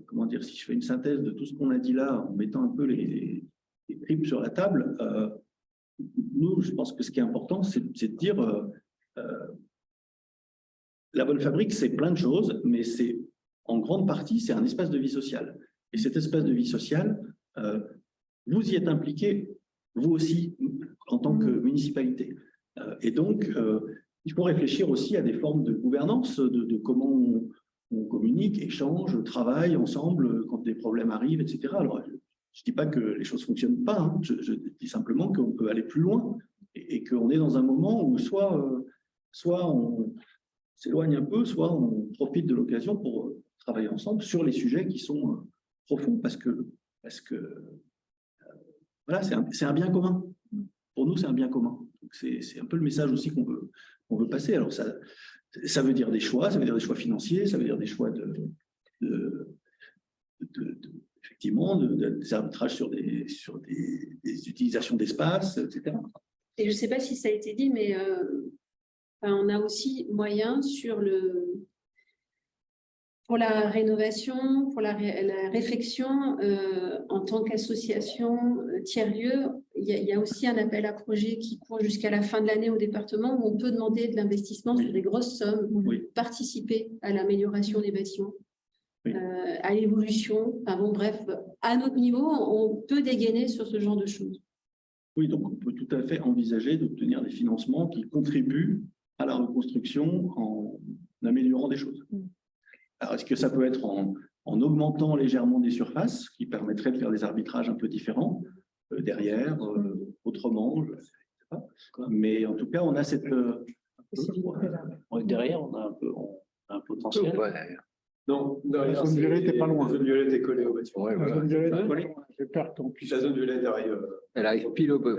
comment dire, si je fais une synthèse de tout ce qu'on a dit là, en mettant un peu les tripes sur la table, nous, je pense que ce qui est important, c'est de dire la bonne fabrique, c'est plein de choses, mais c'est en grande partie, c'est un espace de vie sociale. Et cet espace de vie sociale, vous y êtes impliqué, vous aussi, en tant que municipalité. Et donc, il faut réfléchir aussi à des formes de gouvernance, de comment on communique, échange, travaille ensemble quand des problèmes arrivent, etc. Alors, je ne dis pas que les choses ne fonctionnent pas, hein, je dis simplement qu'on peut aller plus loin et qu'on est dans un moment où soit on s'éloigne un peu, soit on profite de l'occasion pour travailler ensemble sur les sujets qui sont profonds parce que voilà, c'est un bien commun. Pour nous, c'est un bien commun. C'est un peu le message aussi qu'on veut passer. Alors, ça veut dire des choix, ça veut dire des choix financiers, ça veut dire des choix effectivement, des arbitrages sur des utilisations d'espace, etc. Et je ne sais pas si ça a été dit, mais on a aussi moyen pour la rénovation, pour la réflexion, en tant qu'association tiers-lieu, il y a aussi un appel à projet qui court jusqu'à la fin de l'année au département où on peut demander de l'investissement sur des grosses sommes, participer à l'amélioration des bâtiments, à l'évolution. Enfin bon, bref, à notre niveau, on peut dégainer sur ce genre de choses. Oui, donc on peut tout à fait envisager d'obtenir des financements qui contribuent à la reconstruction en améliorant des choses. Alors, est-ce que ça peut être en augmentant légèrement des surfaces, qui permettrait de faire des arbitrages un peu différents, derrière, autrement, je ne sais pas. Mais en tout cas, on a cette... derrière, on a un potentiel. Non, la zone violette n'est pas loin. La zone violette est collée au bâtiment. La zone violette est pas loin. J'ai peur qu'on puisse... La zone violette arrive. Elle arrive pile au bout.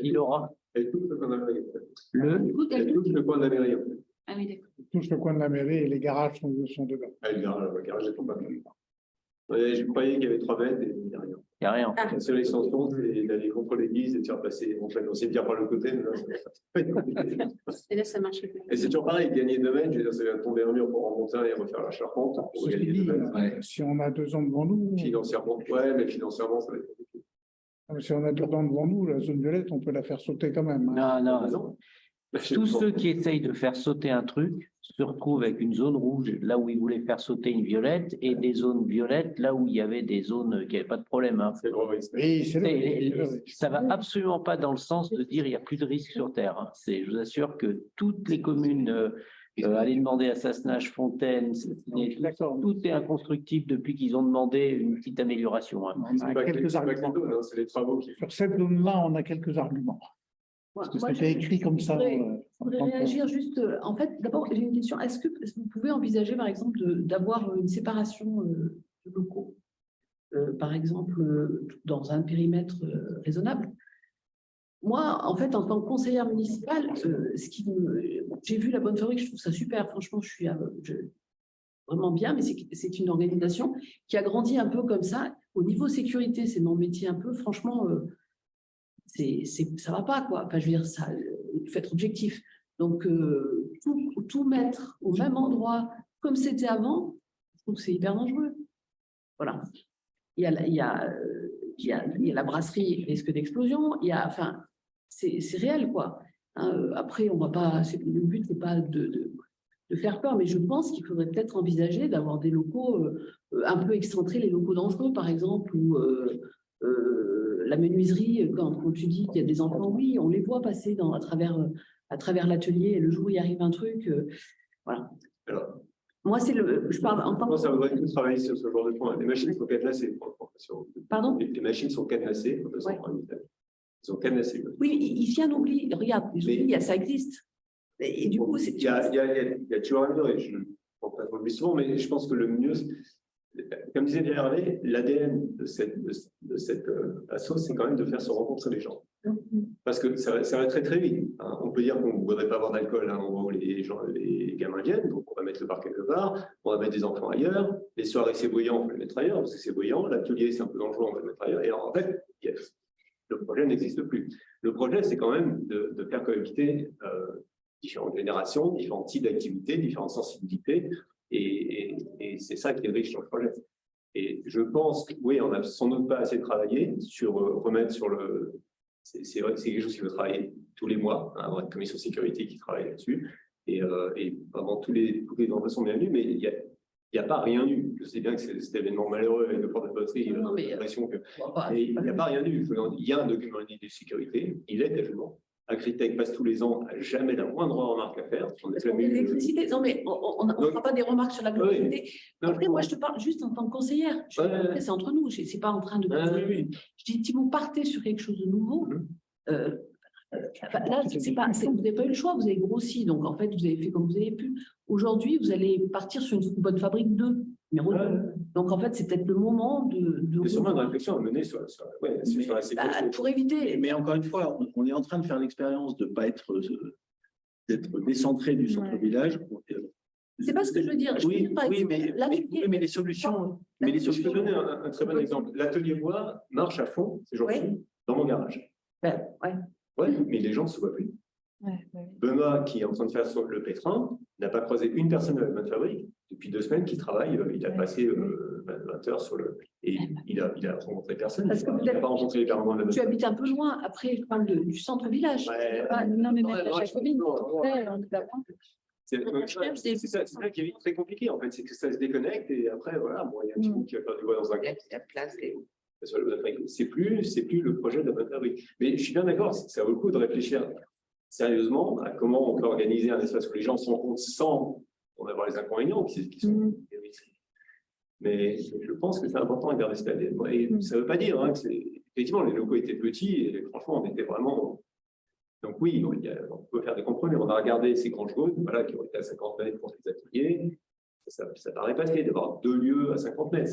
Il aura. Elle touche le coin de la mairie. Elle touche le coin de la mairie. Ah oui, d'accord. Touche le coin de la mairie et les garages sont dedans. Ah, le garage est pas mal. Je croyais qu'il y avait 3 mètres et il n'y a rien. Il n'y a rien. La seule extension, c'est d'aller contre l'église et de faire passer on sait bien par le côté, mais là, et là, ça marche. Et c'est toujours pareil, gagner 2 mètres, je veux dire, c'est tomber un mur pour remonter et refaire la charpente. Pour gagner 2 mètres. Si on a 2 ans devant nous. Financièrement, mais financièrement, ça va être compliqué. Si on a 2 ans devant nous, la zone violette, on peut la faire sauter quand même. Non. Tous ceux qui essayent de faire sauter un truc se retrouvent avec une zone rouge là où ils voulaient faire sauter une violette et des zones violettes là où il y avait des zones qui n'avaient pas de problème. Hein. Oui, ça va absolument pas dans le sens de dire il n'y a plus de risque sur Terre. Hein. Je vous assure que toutes les communes, allez demander à Sassenage, Fontaine, tout est inconstructible depuis qu'ils ont demandé une petite amélioration. Hein. On a quelques arguments. C'est les travaux qui... Sur cette zone-là, on a quelques arguments. Parce que c'était écrit comme ça. Je voudrais réagir juste. En fait, d'abord, j'ai une question. Est-ce que vous pouvez envisager, par exemple, d'avoir une séparation de locaux, par exemple, dans un périmètre raisonnable? Moi, en fait, en tant que conseillère municipale, j'ai vu la bonne fabrique, je trouve ça super. Franchement, je suis vraiment bien, mais c'est une organisation qui a grandi un peu comme ça. Au niveau sécurité, c'est mon métier un peu. Franchement, ça va pas, quoi. Enfin, je veux dire, il faut être objectif. Donc, tout mettre au même endroit comme c'était avant, je trouve que c'est hyper dangereux. Voilà. Il y a il y a la brasserie risque d'explosion, enfin, c'est réel, quoi. Hein, après, on va pas, le but, c'est pas de faire peur, mais je pense qu'il faudrait peut-être envisager d'avoir des locaux un peu excentrés, les locaux dangereux, par exemple, ou la menuiserie, quand tu dis qu'il y a des enfants, oui, on les voit passer à travers l'atelier, et le jour où il arrive un truc, voilà. Alors, moi, je parle en tant que... Ça voudrait que travailler sur ce genre de point. Les machines sont cadenassées. Pardon? Les machines sont cadenassées. Ouais. Elles sont cadenassées. Oui, il vient d'oublier. Regarde, ça existe. Et du coup, il y a toujours un mieux. Je ne prends pas trop le souvent, mais je pense que le mieux, comme disait Pierre Hervé, l'ADN de cette asso, c'est quand même de faire se rencontrer les gens. Parce que ça va très très vite. Hein. On peut dire qu'on ne voudrait pas avoir d'alcool à un endroit où les gamins viennent, donc on va mettre le bar quelque part, on va mettre des enfants ailleurs, les soirées c'est bruyant, on va le mettre ailleurs, parce que c'est bruyant, l'atelier c'est un peu dangereux, on va le mettre ailleurs, et alors, en fait, le projet n'existe plus. Le projet, c'est quand même de faire cohabiter différentes générations, différents types d'activités, différentes sensibilités, et c'est ça qui est riche sur le projet. Et je pense que, oui, on n'a sans doute pas assez travaillé sur remettre sur le... C'est vrai que c'est quelque chose qui veut travailler tous les mois, hein, avoir une commission sécurité qui travaille là-dessus, et vraiment toutes les enfants sont bienvenus, mais il n'y a pas rien eu. Je sais bien que c'est cet événement malheureux avec le port de poterie, j'ai l'impression que... Mais il n'y a pas rien eu. Il y a un document de sécurité, il est tellement. Agritech passe tous les ans, jamais la moindre remarque à faire. L'électricité, non mais on ne fera pas des remarques sur la globalité. Oui. Après, moi, je te parle juste en tant que conseillère. C'est entre nous, je ne suis pas en train de... Je dis, si vous partez sur quelque chose de nouveau, là, vous n'avez pas eu le choix, vous avez grossi. Donc, en fait, vous avez fait comme vous avez pu. Aujourd'hui, vous allez partir sur une bonne fabrique 2. Donc, en fait, c'est peut-être le moment de... C'est sûrement une réflexion à mener sur la sécurité. Pour éviter... Mais encore une fois, on est en train de faire l'expérience de ne pas être décentré du centre-village. C'est pas ce que je veux dire. Oui, mais les solutions... Je peux donner un très bon exemple. L'atelier bois marche à fond ces jours-ci dans mon garage. Ouais, mais les gens ne se voient plus. Benoît, qui est en train de faire le pétrin, n'a pas croisé une personne de la même fabrique depuis 2 semaines qui travaille. Il a passé 20 heures sur le... Et il a rencontré personne. Parce que il n'a pas rencontré les parents de la... Tu habites un peu loin. Après, je parle du centre-village. Non, mais même la Jacobine, c'est ça qui est très compliqué, en fait. C'est que ça se déconnecte et après, voilà, bon, il y a un petit bout qui va faire du bois dans un coin. C'est plus le projet de la bonne fabrique. Mais je suis bien d'accord, ça vaut le coup de réfléchir sérieusement à comment on peut organiser un espace où les gens se rencontrent sans en avoir les inconvénients qui sont des risques. Mais je pense que c'est important de garder cet ADN. Et ça ne veut pas dire que effectivement, les locaux étaient petits et franchement, on était vraiment... Donc oui, on peut faire des compromis. On a regardé ces grands jaunes, voilà, qui ont été à 50 mètres pour les ateliers. Ça paraît passer d'avoir 2 lieux à 50 mètres.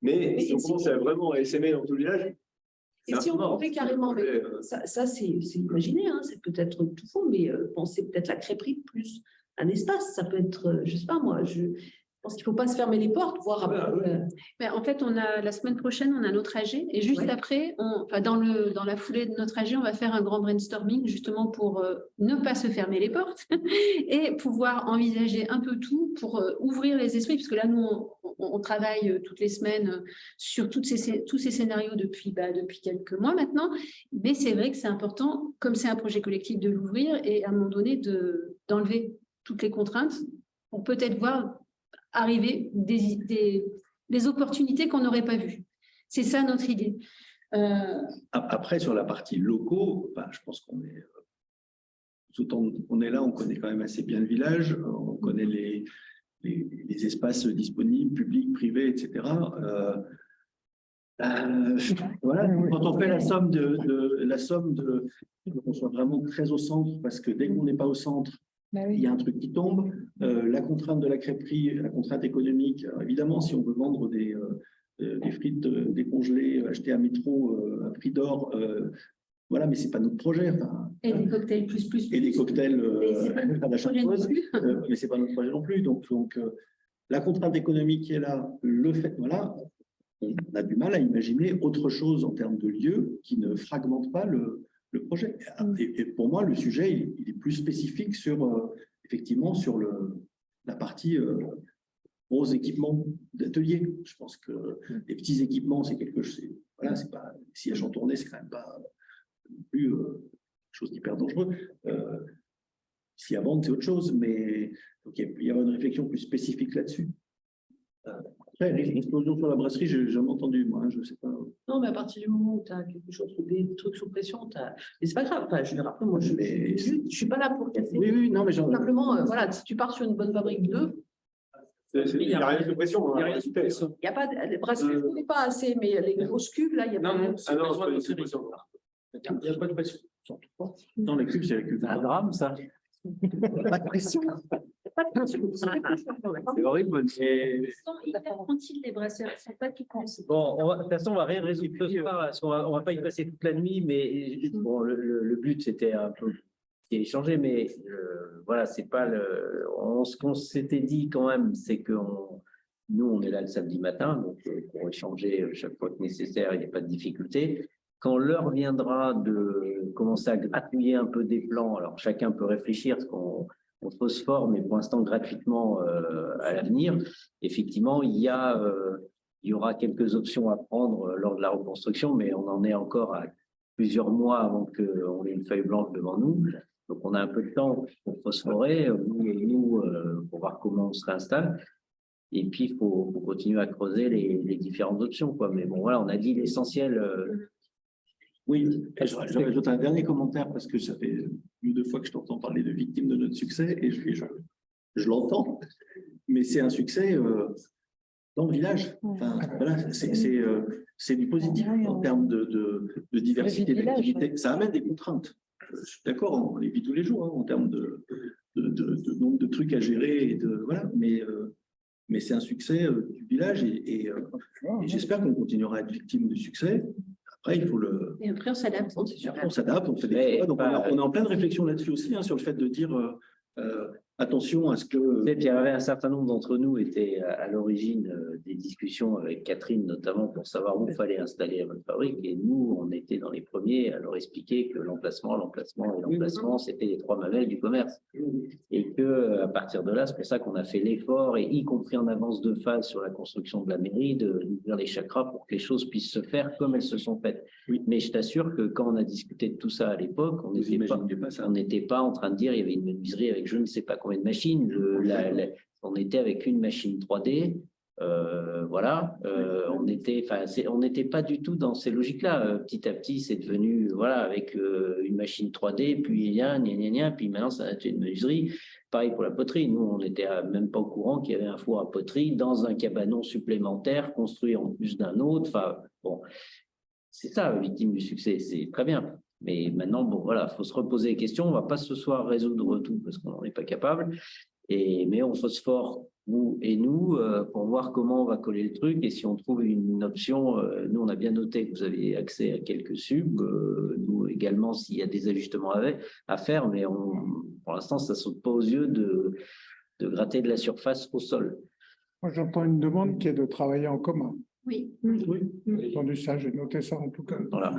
Mais si on commence à vraiment s'aimer dans tout le village... Et si on fait carrément, ça c'est imaginer, hein, c'est peut-être tout faux, mais pensez peut-être la crêperie plus un espace, ça peut être, je ne sais pas moi, je pense qu'il ne faut pas se fermer les portes, voire après. Mais en fait, la semaine prochaine, on a notre AG, et juste après, dans la foulée de notre AG, on va faire un grand brainstorming justement pour ne pas se fermer les portes et pouvoir envisager un peu tout pour ouvrir les esprits, puisque là, nous, on travaille toutes les semaines sur tous ces scénarios depuis quelques mois maintenant, mais c'est vrai que c'est important, comme c'est un projet collectif, de l'ouvrir et à un moment donné d'enlever toutes les contraintes pour peut-être voir arriver des opportunités qu'on n'aurait pas vues. C'est ça notre idée. Après, sur la partie locaux, je pense qu'on est... Autant on est là, on connaît quand même assez bien le village, on connaît les espaces disponibles, publics, privés, etc. Voilà, quand on fait la somme on soit vraiment très au centre, parce que dès qu'on n'est pas au centre, il y a un truc qui tombe. La contrainte de la crêperie, la contrainte économique, alors évidemment, si on veut vendre des frites décongelées achetées à métro à prix d'or, voilà, mais ce n'est pas notre projet. Et des cocktails plus. Et des cocktails à la chartreuse, mais ce n'est pas notre projet non plus. Donc la contrainte économique qui est là, le fait, voilà, on a du mal à imaginer autre chose en termes de lieux qui ne fragmentent pas le projet. Et pour moi, le sujet, il est plus spécifique effectivement sur la partie gros équipements d'atelier. Je pense que les petits équipements, c'est quelque chose. Voilà, c'est pas sciage en tournée, c'est quand même pas non plus quelque chose d'hyper dangereux. Si à vendre, c'est autre chose, mais donc, il peut y avoir une réflexion plus spécifique là-dessus. Après, l'explosion sur la brasserie, j'ai jamais entendu, moi, hein, je ne sais pas. Non, mais à partir du moment où tu as quelque chose, des trucs sous pression, et c'est pas grave. Enfin, je veux dire, après, moi, je ne suis pas là pour casser. Oui, non, mais simplement, voilà, si tu pars sur une bonne fabrique d'œufs, il n'y a rien de pression. il n'y a pas les brasseries, je ne connais pas assez, mais les grosses cubes, là, il n'y a pas de c'est pas de pression. Il n'y a pas de pression. Dans les cubes, c'est les cubes. Un drame, ça. Pas de pression. C'est horrible. Mais... Ils sont hyper tranquilles, les brasseurs. Ils ne sont pas tout cassés. Bon, de toute façon, on va rien résoudre ce soir, parce qu'on va pas y passer toute la nuit, mais bon, le but, c'était un peu échanger, mais voilà, c'est pas ce qu'on s'était dit quand même, c'est que nous, on est là le samedi matin, donc pour échanger chaque fois que nécessaire, il n'y a pas de difficulté. Quand l'heure viendra de commencer à gratouiller un peu des plans, alors chacun peut réfléchir, parce qu'on phosphore, mais pour l'instant gratuitement à l'avenir, effectivement, il y aura quelques options à prendre lors de la reconstruction, mais on en est encore à plusieurs mois avant qu'on ait une feuille blanche devant nous. Donc, on a un peu de temps pour phosphorer, nous pour voir comment on se réinstalle. Et puis, il faut continuer à creuser les différentes options, quoi. Mais bon, voilà, on a dit l'essentiel. Oui, j'ajoute un dernier commentaire parce que ça fait 2 fois que je t'entends parler de victimes de notre succès et je l'entends, mais c'est un succès dans le village. Enfin, voilà, c'est du positif en termes de diversité d'activités. Ça amène des contraintes. Je suis d'accord, on les vit tous les jours hein, en termes de nombre de trucs à gérer et voilà, mais c'est un succès du village et j'espère qu'on continuera à être victime du succès. Après, il faut le. Et après, on s'adapte. On s'adapte, on fait des choix. Donc, on est en pleine réflexion là-dessus aussi, hein, sur le fait de dire attention à ce que. Et puis, il y avait un certain nombre d'entre nous étaient à l'origine des discussions avec Catherine, notamment pour savoir où il fallait installer votre fabrique. Et nous, on était dans les premiers à leur expliquer que l'emplacement, c'était les 3 mamelles du commerce. Et que à partir de là, c'est pour ça qu'on a fait l'effort, et y compris en avance de phase sur la construction de la mairie, d'ouvrir les chakras pour que les choses puissent se faire comme elles se sont faites. Oui. Mais je t'assure que quand on a discuté de tout ça à l'époque, on n'était pas en train de dire il y avait une menuiserie avec je ne sais pas combien de machines. On était avec une machine 3D. Voilà, on n'était pas du tout dans ces logiques-là. Petit à petit, c'est devenu voilà avec une machine 3D, puis puis maintenant ça a été une menuiserie. Pareil pour la poterie. Nous, on n'était même pas au courant qu'il y avait un four à poterie dans un cabanon supplémentaire construit en plus d'un autre. Enfin, bon, c'est ça, victime du succès. C'est très bien. Mais maintenant, bon, voilà, faut se reposer les questions. On va pas ce soir résoudre tout parce qu'on n'en est pas capable. Mais on phosphore, vous et nous, pour voir comment on va coller le truc. Et si on trouve une option, nous, on a bien noté que vous avez accès à quelques subs. Nous également, s'il y a des ajustements à faire, mais pour l'instant, ça ne saute pas aux yeux de gratter de la surface au sol. Moi, j'entends une demande qui est de travailler en commun. Oui. J'ai entendu ça, j'ai noté ça en tout cas. Voilà.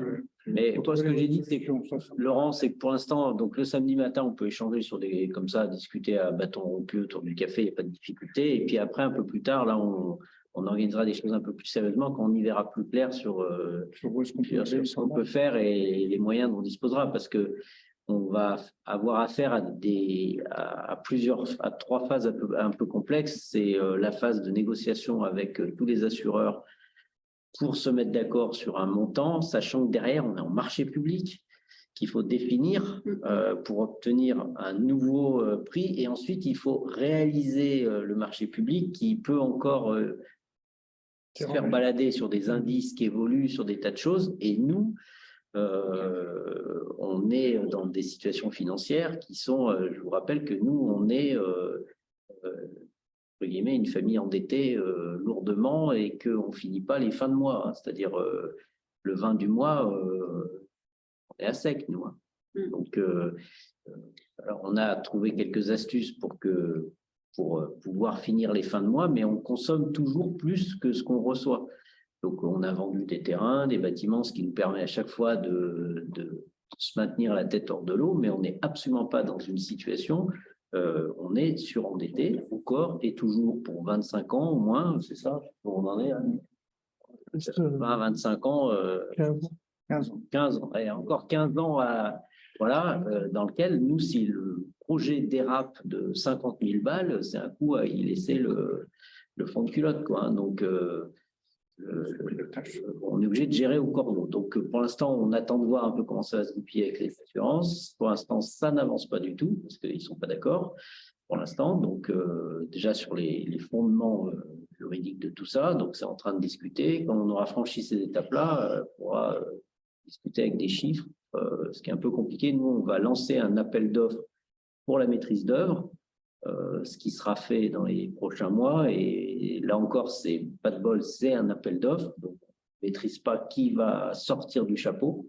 Mais toi, ce que j'ai dit, c'est que, Laurent, c'est que pour l'instant, donc le samedi matin, on peut échanger sur des comme ça, discuter à bâton rompu autour du café, il n'y a pas de difficulté. Et puis après, un peu plus tard, là, on organisera des choses un peu plus sérieusement quand on y verra plus clair sur ce qu'on peut faire et les moyens dont on disposera. Parce que on va avoir affaire à 3 phases un peu complexes. C'est la phase de négociation avec tous les assureurs pour se mettre d'accord sur un montant, sachant que derrière, on est en marché public, qu'il faut définir pour obtenir un nouveau prix. Et ensuite, il faut réaliser le marché public qui peut encore se faire balader sur des indices qui évoluent, sur des tas de choses. Et nous, on est dans des situations financières qui sont, je vous rappelle que nous, on est entre guillemets, une famille endettée lourdement et qu'on ne finit pas les fins de mois. Hein. C'est-à-dire, le 20 du mois, on est à sec, nous. Hein. Donc, alors on a trouvé quelques astuces pour pouvoir finir les fins de mois, mais on consomme toujours plus que ce qu'on reçoit. Donc, on a vendu des terrains, des bâtiments, ce qui nous permet à chaque fois de se maintenir la tête hors de l'eau, mais on n'est absolument pas dans une situation on est surendetté encore et toujours pour 25 ans au moins, c'est ça, on en est à 25 ans, 15 ans. 15 ans, et encore 15 ans voilà, dans lequel nous, si le projet dérape de 50 000 balles, c'est un coup à y laisser le fond de culotte, quoi. Hein. Donc, on est obligé de gérer au cordeau. Donc, pour l'instant, on attend de voir un peu comment ça va se goupiller avec les assurances. Pour l'instant, ça n'avance pas du tout parce qu'ils ne sont pas d'accord pour l'instant. Donc, déjà sur les fondements juridiques de tout ça, donc c'est en train de discuter. Quand on aura franchi ces étapes-là, on pourra discuter avec des chiffres, ce qui est un peu compliqué. Nous, on va lancer un appel d'offres pour la maîtrise d'œuvre, ce qui sera fait dans les prochains mois. Et là encore, c'est pas de bol, c'est un appel d'offres. Donc, on ne maîtrise pas qui va sortir du chapeau,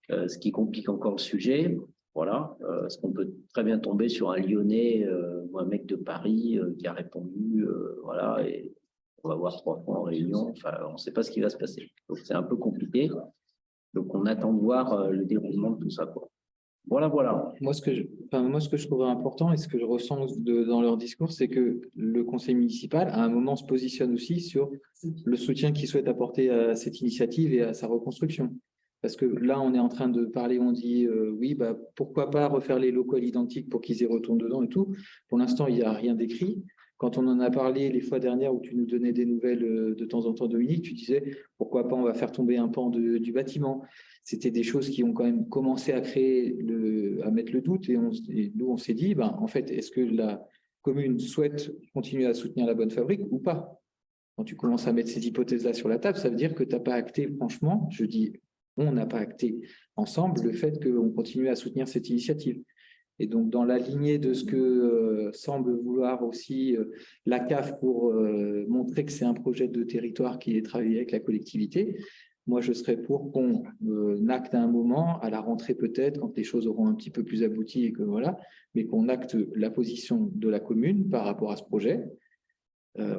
ce qui complique encore le sujet. Voilà, parce qu'on peut très bien tomber sur un Lyonnais ou un mec de Paris qui a répondu, voilà, et on va voir 3 fois en réunion. Enfin, on ne sait pas ce qui va se passer. Donc, c'est un peu compliqué. Donc, on attend de voir le déroulement de tout ça, quoi. Voilà, voilà. Moi, ce que je trouverais important et ce que je ressens dans leur discours, c'est que le conseil municipal, à un moment, se positionne aussi sur le soutien qu'il souhaite apporter à cette initiative et à sa reconstruction. Parce que là, on est en train de parler, on dit oui, bah, pourquoi pas refaire les locaux à l'identique pour qu'ils y retournent dedans et tout. Pour l'instant, il n'y a rien d'écrit. Quand on en a parlé les fois dernières où tu nous donnais des nouvelles de temps en temps, Dominique, tu disais pourquoi pas on va faire tomber un pan du bâtiment. C'était des choses qui ont quand même commencé à à mettre le doute. Et nous, on s'est dit, ben, en fait, est-ce que la commune souhaite continuer à soutenir la Bonne Fabrique ou pas? Quand tu commences à mettre ces hypothèses-là sur la table, ça veut dire que tu n'as pas acté, franchement, je dis, on n'a pas acté ensemble le fait qu'on continue à soutenir cette initiative. Et donc, dans la lignée de ce que semble vouloir aussi la CAF pour montrer que c'est un projet de territoire qui est travaillé avec la collectivité, moi, je serais pour qu'on acte à un moment, à la rentrée peut-être, quand les choses auront un petit peu plus abouti et que voilà, mais qu'on acte la position de la commune par rapport à ce projet.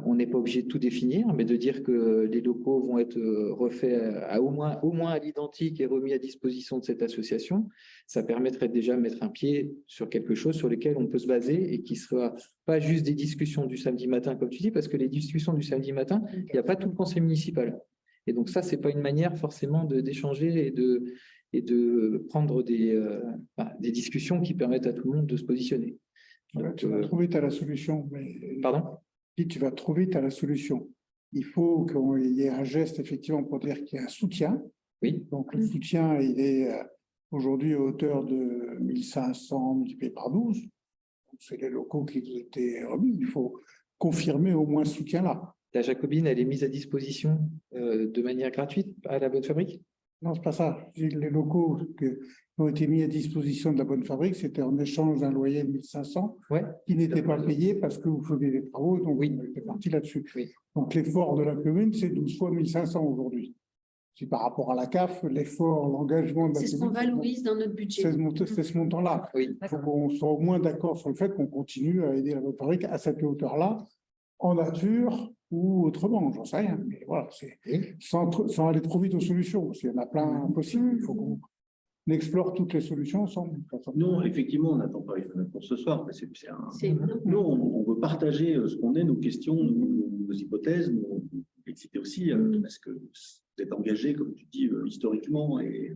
On n'est pas obligé de tout définir, mais de dire que les locaux vont être refaits au moins à l'identique et remis à disposition de cette association, ça permettrait déjà de mettre un pied sur quelque chose sur lequel on peut se baser et qui ne sera pas juste des discussions du samedi matin, comme tu dis, parce que les discussions du samedi matin, il n'y a pas tout le conseil municipal. Et donc ça, ce n'est pas une manière forcément d'échanger et de prendre des discussions qui permettent à tout le monde de se positionner. Donc, tu vas trop vite à la solution. Mais... Pardon ? Tu vas trop vite à la solution. Il faut qu'il y ait un geste, effectivement, pour dire qu'il y a un soutien. Oui. Donc, le soutien, il est aujourd'hui à hauteur de 1500 multiplié par 12. C'est les locaux qui ont été remis. Il faut confirmer au moins ce soutien-là. La Jacobine, elle est mise à disposition de manière gratuite à la Bonne Fabrique? Non, c'est pas ça. Les locaux qui ont été mis à disposition de la Bonne Fabrique, c'était en échange d'un loyer de 1500 qui n'était pas payé parce que vous faisiez des travaux, donc on était parti là-dessus. Oui. Donc l'effort de la commune, c'est 12 fois 1500 aujourd'hui. Si par rapport à la CAF, l'effort, l'engagement de la commune... C'est ce qu'on valorise dans notre budget. C'est ce montant-là. Il faut qu'on soit au moins d'accord sur le fait qu'on continue à aider la Bonne Fabrique à cette hauteur-là, en nature ou autrement, j'en sais rien. Mais voilà, sans aller trop vite aux solutions. Il y en a plein possibles. Il faut qu'on explore toutes les solutions ensemble. Non, effectivement, on n'attend pas les fenêtres pour ce soir. Nous, on veut partager ce qu'on est, nos questions, nos hypothèses, nos complexités aussi, parce que vous êtes engagés, comme tu dis, historiquement, et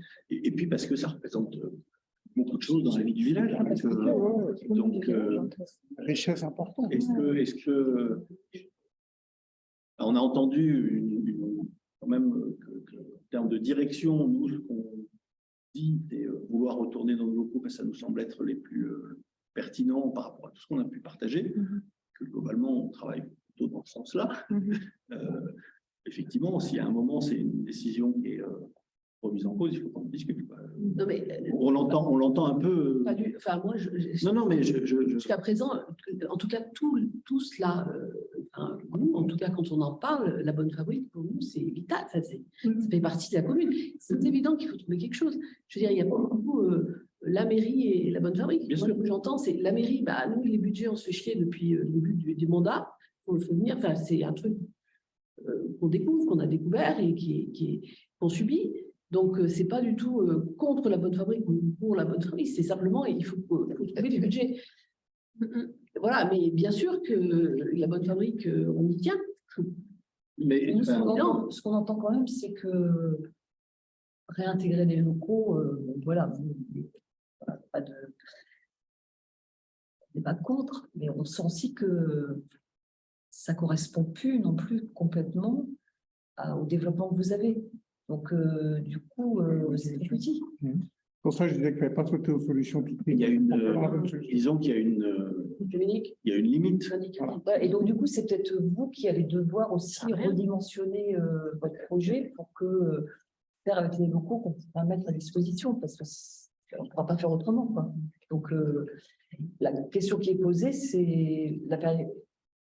puis parce que ça représente beaucoup de choses dans la vie du village. Donc, richesse importante. Est-ce que on a entendu quand même en termes de direction, nous, ce qu'on dit, c'est vouloir retourner dans nos locaux, parce que ça nous semble être les plus pertinents par rapport à tout ce qu'on a pu partager, que globalement, on travaille plutôt dans ce sens-là. Effectivement, s'il y a un moment, c'est une décision qui est remise en cause, il faut qu'on discute. Non, mais, on l'entend un peu. Enfin, moi, mais jusqu'à présent, en tout cas, tout cela, nous, en tout cas, quand on en parle, la Bonne Fabrique, pour nous, c'est vital. Ça fait partie de la commune. C'est évident qu'il faut trouver quelque chose. Je veux dire, il y a pas beaucoup la mairie et la Bonne Fabrique. Moi, ce que j'entends, c'est la mairie, nous, les budgets, on se fait chier depuis le début du mandat. Il faut le venir. Enfin, c'est un truc qu'on découvre, qu'on a découvert et qu'on subit. Donc, ce n'est pas du tout contre la Bonne Fabrique ou pour la Bonne Fabrique, c'est simplement il faut trouver du budget. Voilà, mais bien sûr que la bonne fabrique, on y tient. Mais Nous, ce qu'on entend quand même, c'est que réintégrer les locaux, voilà, pas de débat contre, mais on sent aussi que ça ne correspond plus non plus complètement au développement que vous avez. Donc, du coup, c'est très petit. Pour ça, je disais qu'il ne fallait pas sauter aux solutions toutes prises. il y a disons qu'il y a une limite. Voilà. Et donc, du coup, c'est peut-être vous qui allez devoir aussi redimensionner votre projet pour que faire avec les locaux qu'on pourra mettre à disposition, parce qu'on ne pourra pas faire autrement, quoi. Donc, la question qui est posée, c'est la période,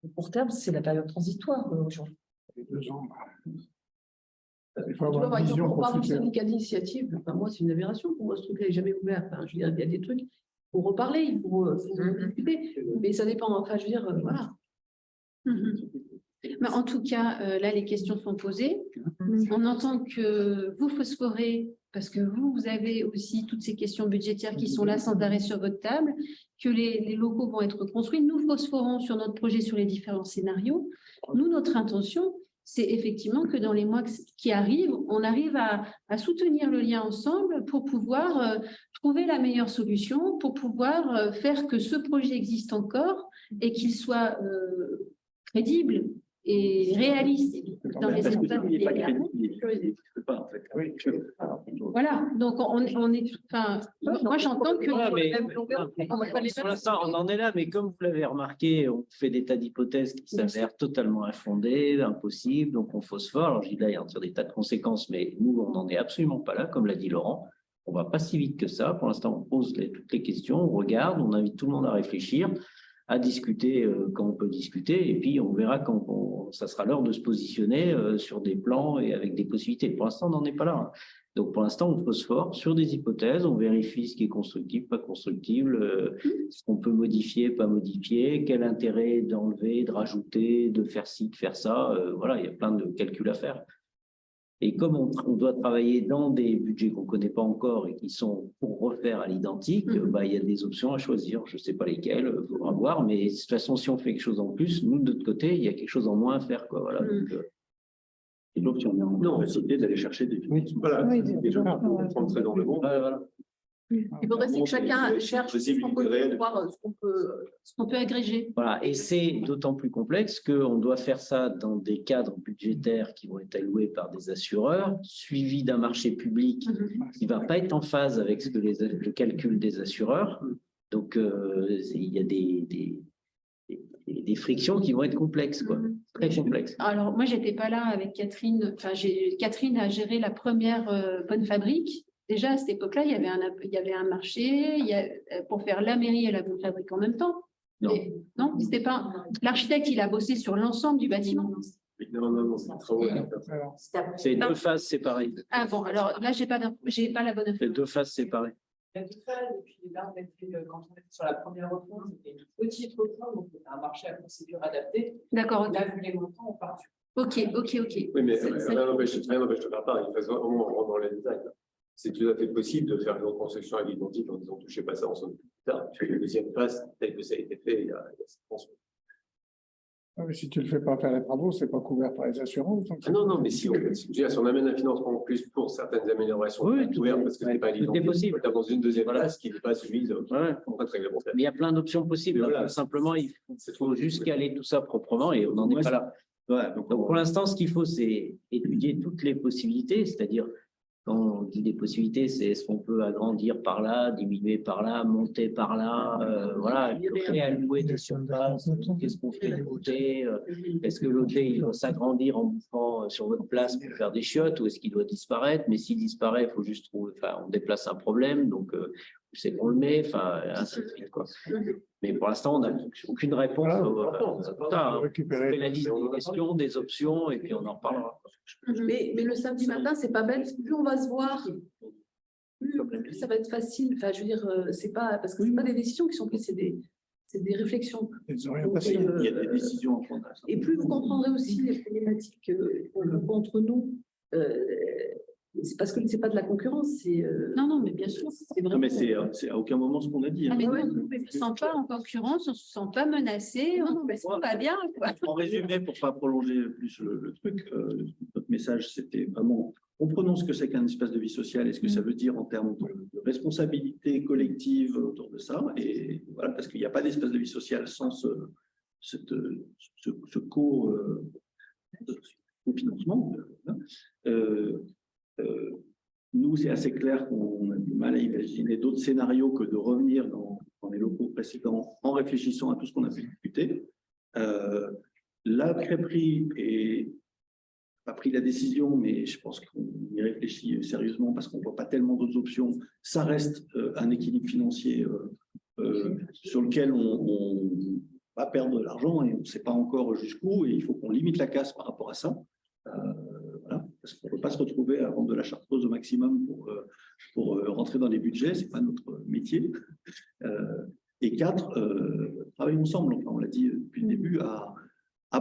le court terme, c'est la période transitoire aujourd'hui. 2 ans. Il Tu faut vois, avoir par une exemple, vision on pour parle le du futur. syndicat d'initiative. Enfin, moi, c'est une aberration. Pour moi, ce truc-là n'est jamais ouvert. Enfin, je veux dire, il y a des trucs, il faut reparler, il faut discuter. Mais ça dépend. Enfin, je veux dire, voilà. Mais en tout cas, là, les questions sont posées. On entend que vous phosphorez, parce que vous avez aussi toutes ces questions budgétaires qui sont là sans arrêt sur votre table, que les locaux vont être construits. Nous phosphorons sur notre projet sur les différents scénarios. Nous, notre intention, c'est effectivement que dans les mois qui arrivent, on arrive à soutenir le lien ensemble pour pouvoir trouver la meilleure solution, pour pouvoir faire que ce projet existe encore et qu'il soit crédible et réaliste dans les Parce que étapes. il n'est pas crédible, il ne pas, en fait. Oui. Voilà, donc on est, enfin, moi j'entends que Voilà, mais pour l'instant, on en est là, mais comme vous l'avez remarqué, on fait des tas d'hypothèses qui s'avèrent totalement infondées, impossibles, donc on phosphore. Alors je dis là, il y a des tas de conséquences, mais nous, on n'en est absolument pas là, comme l'a dit Laurent. On ne va pas si vite que ça. Pour l'instant, on pose toutes les questions, on regarde, on invite tout le monde à réfléchir, à discuter quand on peut discuter, et puis on verra quand ça sera l'heure de se positionner sur des plans et avec des possibilités. Pour l'instant, on n'en est pas là. Donc, pour l'instant, on phosphore sur des hypothèses, on vérifie ce qui est constructible, pas constructible, ce qu'on peut modifier, pas modifier, quel intérêt d'enlever, de rajouter, de faire ci, de faire ça. Voilà, il y a plein de calculs à faire. Et comme on doit travailler dans des budgets qu'on ne connaît pas encore et qui sont pour refaire à l'identique, il y a des options à choisir. Je ne sais pas lesquelles, il faudra voir. Mais de toute façon, si on fait quelque chose en plus, nous, de notre côté, il y a quelque chose en moins à faire, quoi. Voilà, donc, et l'option, on va essayer d'aller chercher des financements. Voilà, des gens qui vont rentrer dans le monde. Voilà. Il faudrait que chacun cherche voir ce qu'on peut agréger. Voilà, et c'est d'autant plus complexe qu'on doit faire ça dans des cadres budgétaires qui vont être alloués par des assureurs, suivis d'un marché public qui ne va pas être en phase avec ce que le calcul des assureurs. Donc, il y a des frictions qui vont être complexes, quoi, très complexes. Alors, moi, j'étais pas là avec Catherine. Enfin, Catherine a géré la première bonne fabrique. Déjà, à cette époque-là, il y avait un marché pour faire la mairie et la bonne fabrique en même temps. Non. Non, c'était pas. L'architecte, il a bossé sur l'ensemble du bâtiment. Non, c'est trop C'est 2 phases séparées. Ah bon, alors là, j'ai pas la bonne info. C'est 2 phases séparées. Il y a 2 phases, et puis là, quand on était sur la première refonte, c'était une petite refonte, donc c'était un marché à procédure adaptée. D'accord. Là, vu les montants, on part sur. Ok. Oui, mais rien n'empêche de faire part. Il faut vraiment rentrer dans les détails. C'est tout à fait possible de faire une reconstruction à l'identique en disant touchez pas ça, on s'en occupe plus tard. Tu fais la deuxième phase, tel que ça a été fait il y a 7 ans. Mais si tu ne le fais pas faire les travaux, ce n'est pas couvert par les assurances. Non, mais si on amène un financement en plus pour certaines améliorations, oui, couvert parce que ce n'est pas l'identique, possible. Dans une deuxième phase qui n'est pas soumise aux contraintes réglementaires. Mais il y a plein d'options possibles. Voilà. Simplement, il faut juste caler tout ça proprement et on n'en est pas là. Voilà. Donc, pour l'instant, ce qu'il faut, c'est étudier toutes les possibilités, c'est-à-dire, quand on dit des possibilités, c'est est-ce qu'on peut agrandir par là, diminuer par là, monter par là, voilà, réallouer des surfaces, qu'est-ce qu'on fait de côté, est-ce que l'hôtel il doit s'agrandir en bouffant sur votre place pour faire des chiottes ou est-ce qu'il doit disparaître? Mais s'il disparaît, il faut juste trouver, enfin, on déplace un problème, donc c'est qu'on le met, enfin, ainsi de suite, quoi. Mais pour l'instant, on n'a aucune réponse. On fait la liste des questions, des options, et puis on en reparlera. Mais le samedi matin, c'est pas bête. Plus on va se voir, plus ça va être facile. Enfin, je veux dire, c'est pas parce que c'est pas des décisions qui sont prises, c'est des réflexions. Des orientations. Il y a des décisions à prendre. Et plus vous comprendrez aussi les problématiques entre nous. C'est parce que c'est pas de la concurrence, c'est. Non, mais bien sûr. C'est Non, vraiment. mais c'est à aucun moment ce qu'on a dit. Ah, hein. mais nous, on ne se sent pas en concurrence, on ne se sent pas menacé, on ne se sent pas bien. Quoi. En résumé, pour ne pas prolonger plus le truc, notre message, c'était vraiment, comprenons ce que c'est qu'un espace de vie sociale et ce que ça veut dire en termes de responsabilité collective autour de ça. Et voilà, parce qu'il n'y a pas d'espace de vie sociale sans ce co-financement. Nous, c'est assez clair qu'on a du mal à imaginer d'autres scénarios que de revenir dans les locaux précédents en réfléchissant à tout ce qu'on a pu discuter. La crêperie pas pris la décision, mais je pense qu'on y réfléchit sérieusement parce qu'on ne voit pas tellement d'autres options. Ça reste un équilibre financier sur lequel on va perdre de l'argent et on ne sait pas encore jusqu'où, et il faut qu'on limite la casse par rapport à ça. Voilà, parce qu'on ne peut pas se retrouver à vendre de la chartreuse au maximum pour rentrer dans les budgets, ce n'est pas notre métier. Et 4, travailler ensemble, enfin, on l'a dit depuis le début, à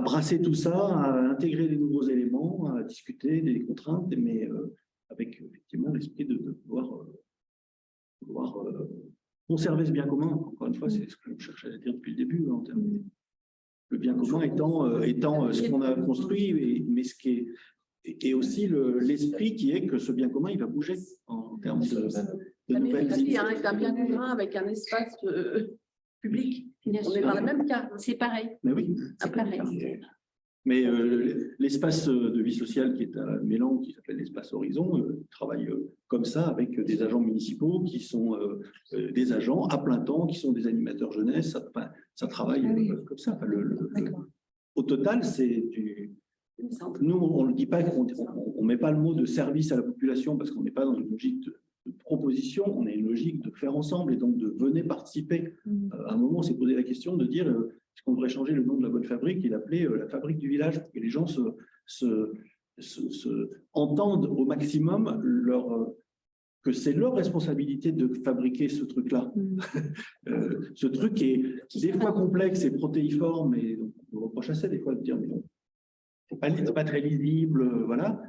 brasser tout ça, à intégrer des nouveaux éléments, à discuter des contraintes, mais avec effectivement l'esprit de pouvoir conserver ce bien commun. Encore une fois, c'est ce que je cherchais à dire depuis le début, en termes de, le bien commun étant ce qu'on a construit, mais ce qui est et aussi l'esprit qui est que ce bien commun, il va bouger en termes de nouvelles idées. C'est un bien commun avec un espace public. On est dans le même cas. C'est pareil. Mais oui, c'est pareil. Mais l'espace de vie sociale qui est à Mélan, qui s'appelle l'espace Horizon, travaille comme ça avec des agents municipaux qui sont des agents à plein temps, qui sont des animateurs jeunesse. Ça travaille comme ça. Enfin, au total, c'est du... Nous, on ne dit pas, on met pas le mot de service à la population parce qu'on n'est pas dans une logique de proposition, on a une logique de faire ensemble et donc de venez participer. À un moment, on s'est posé la question de dire est-ce qu'on devrait changer le nom de la bonne fabrique et l'appeler la fabrique du village pour que les gens entendent au maximum que c'est leur responsabilité de fabriquer ce truc-là. Ce truc est des fois complexe et protéiforme, et donc on reproche à ça des fois de dire mais non, c'est pas très lisible, voilà.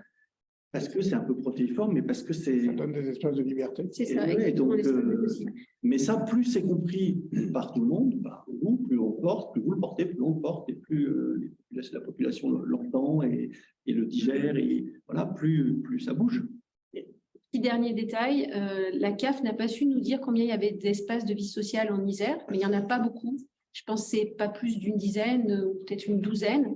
Parce que c'est un peu protéiforme, mais parce que c'est... Ça donne des espaces de liberté. C'est ça, donc, mais ça, plus c'est compris par tout le monde, plus on porte, plus vous le portez, plus on le porte, et plus la population l'entend et le digère, et voilà, plus ça bouge. Petit dernier détail, la CAF n'a pas su nous dire combien il y avait d'espaces de vie sociale en Isère, mais il n'y en a pas beaucoup. Je pense que ce n'est pas plus d'une dizaine, ou peut-être une douzaine.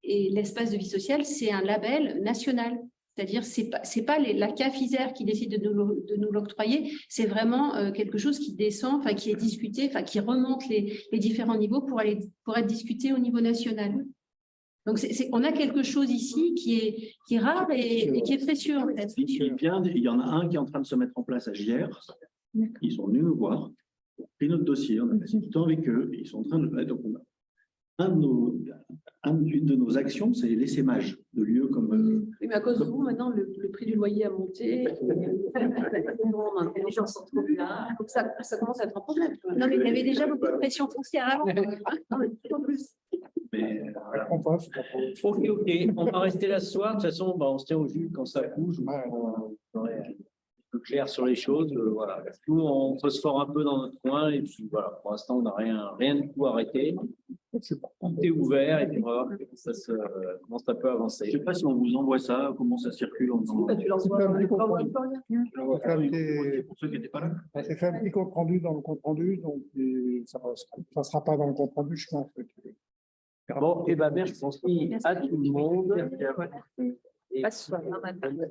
Et l'espace de vie sociale, c'est un label national. C'est-à-dire, c'est pas la CAF Isère qui décide de nous l'octroyer, c'est vraiment quelque chose qui descend, enfin qui est discuté, enfin qui remonte les différents niveaux pour être discuté au niveau national. Donc, on a quelque chose ici qui est rare et qui est précieux, en fait. Il y en a un qui est en train de se mettre en place à Gières. Ils sont venus nous voir, on a pris notre dossier, on a passé du temps avec eux, et ils sont en train de... Donc, on a une de nos actions, c'est l'essaimage de lieux comme... Oui, mais à cause de vous, maintenant, le prix du loyer a monté. Les gens sont trop là. Donc, ça commence à être un problème. Non, mais il y avait déjà beaucoup de pression foncière avant. Non, mais en plus. Mais, voilà. Ok, on va rester là ce soir. De toute façon, on se tient au jus quand ça bouge. On est plus clair sur les choses. Voilà. Nous, on phosphore un peu dans notre coin. Et puis voilà, pour l'instant, on n'a rien de tout arrêté. Tout est ouvert et puis on va voir comment ça peut avancer. Je ne sais pas si on vous envoie ça, comment ça circule. Tu l'envoies pour ceux qui n'étaient pas là. C'est fait un petit compte rendu dans le compte rendu, donc ça ne sera pas dans le compte rendu, je pense. Bon, et bien merci à tout le monde. Pas ce soir, normalement.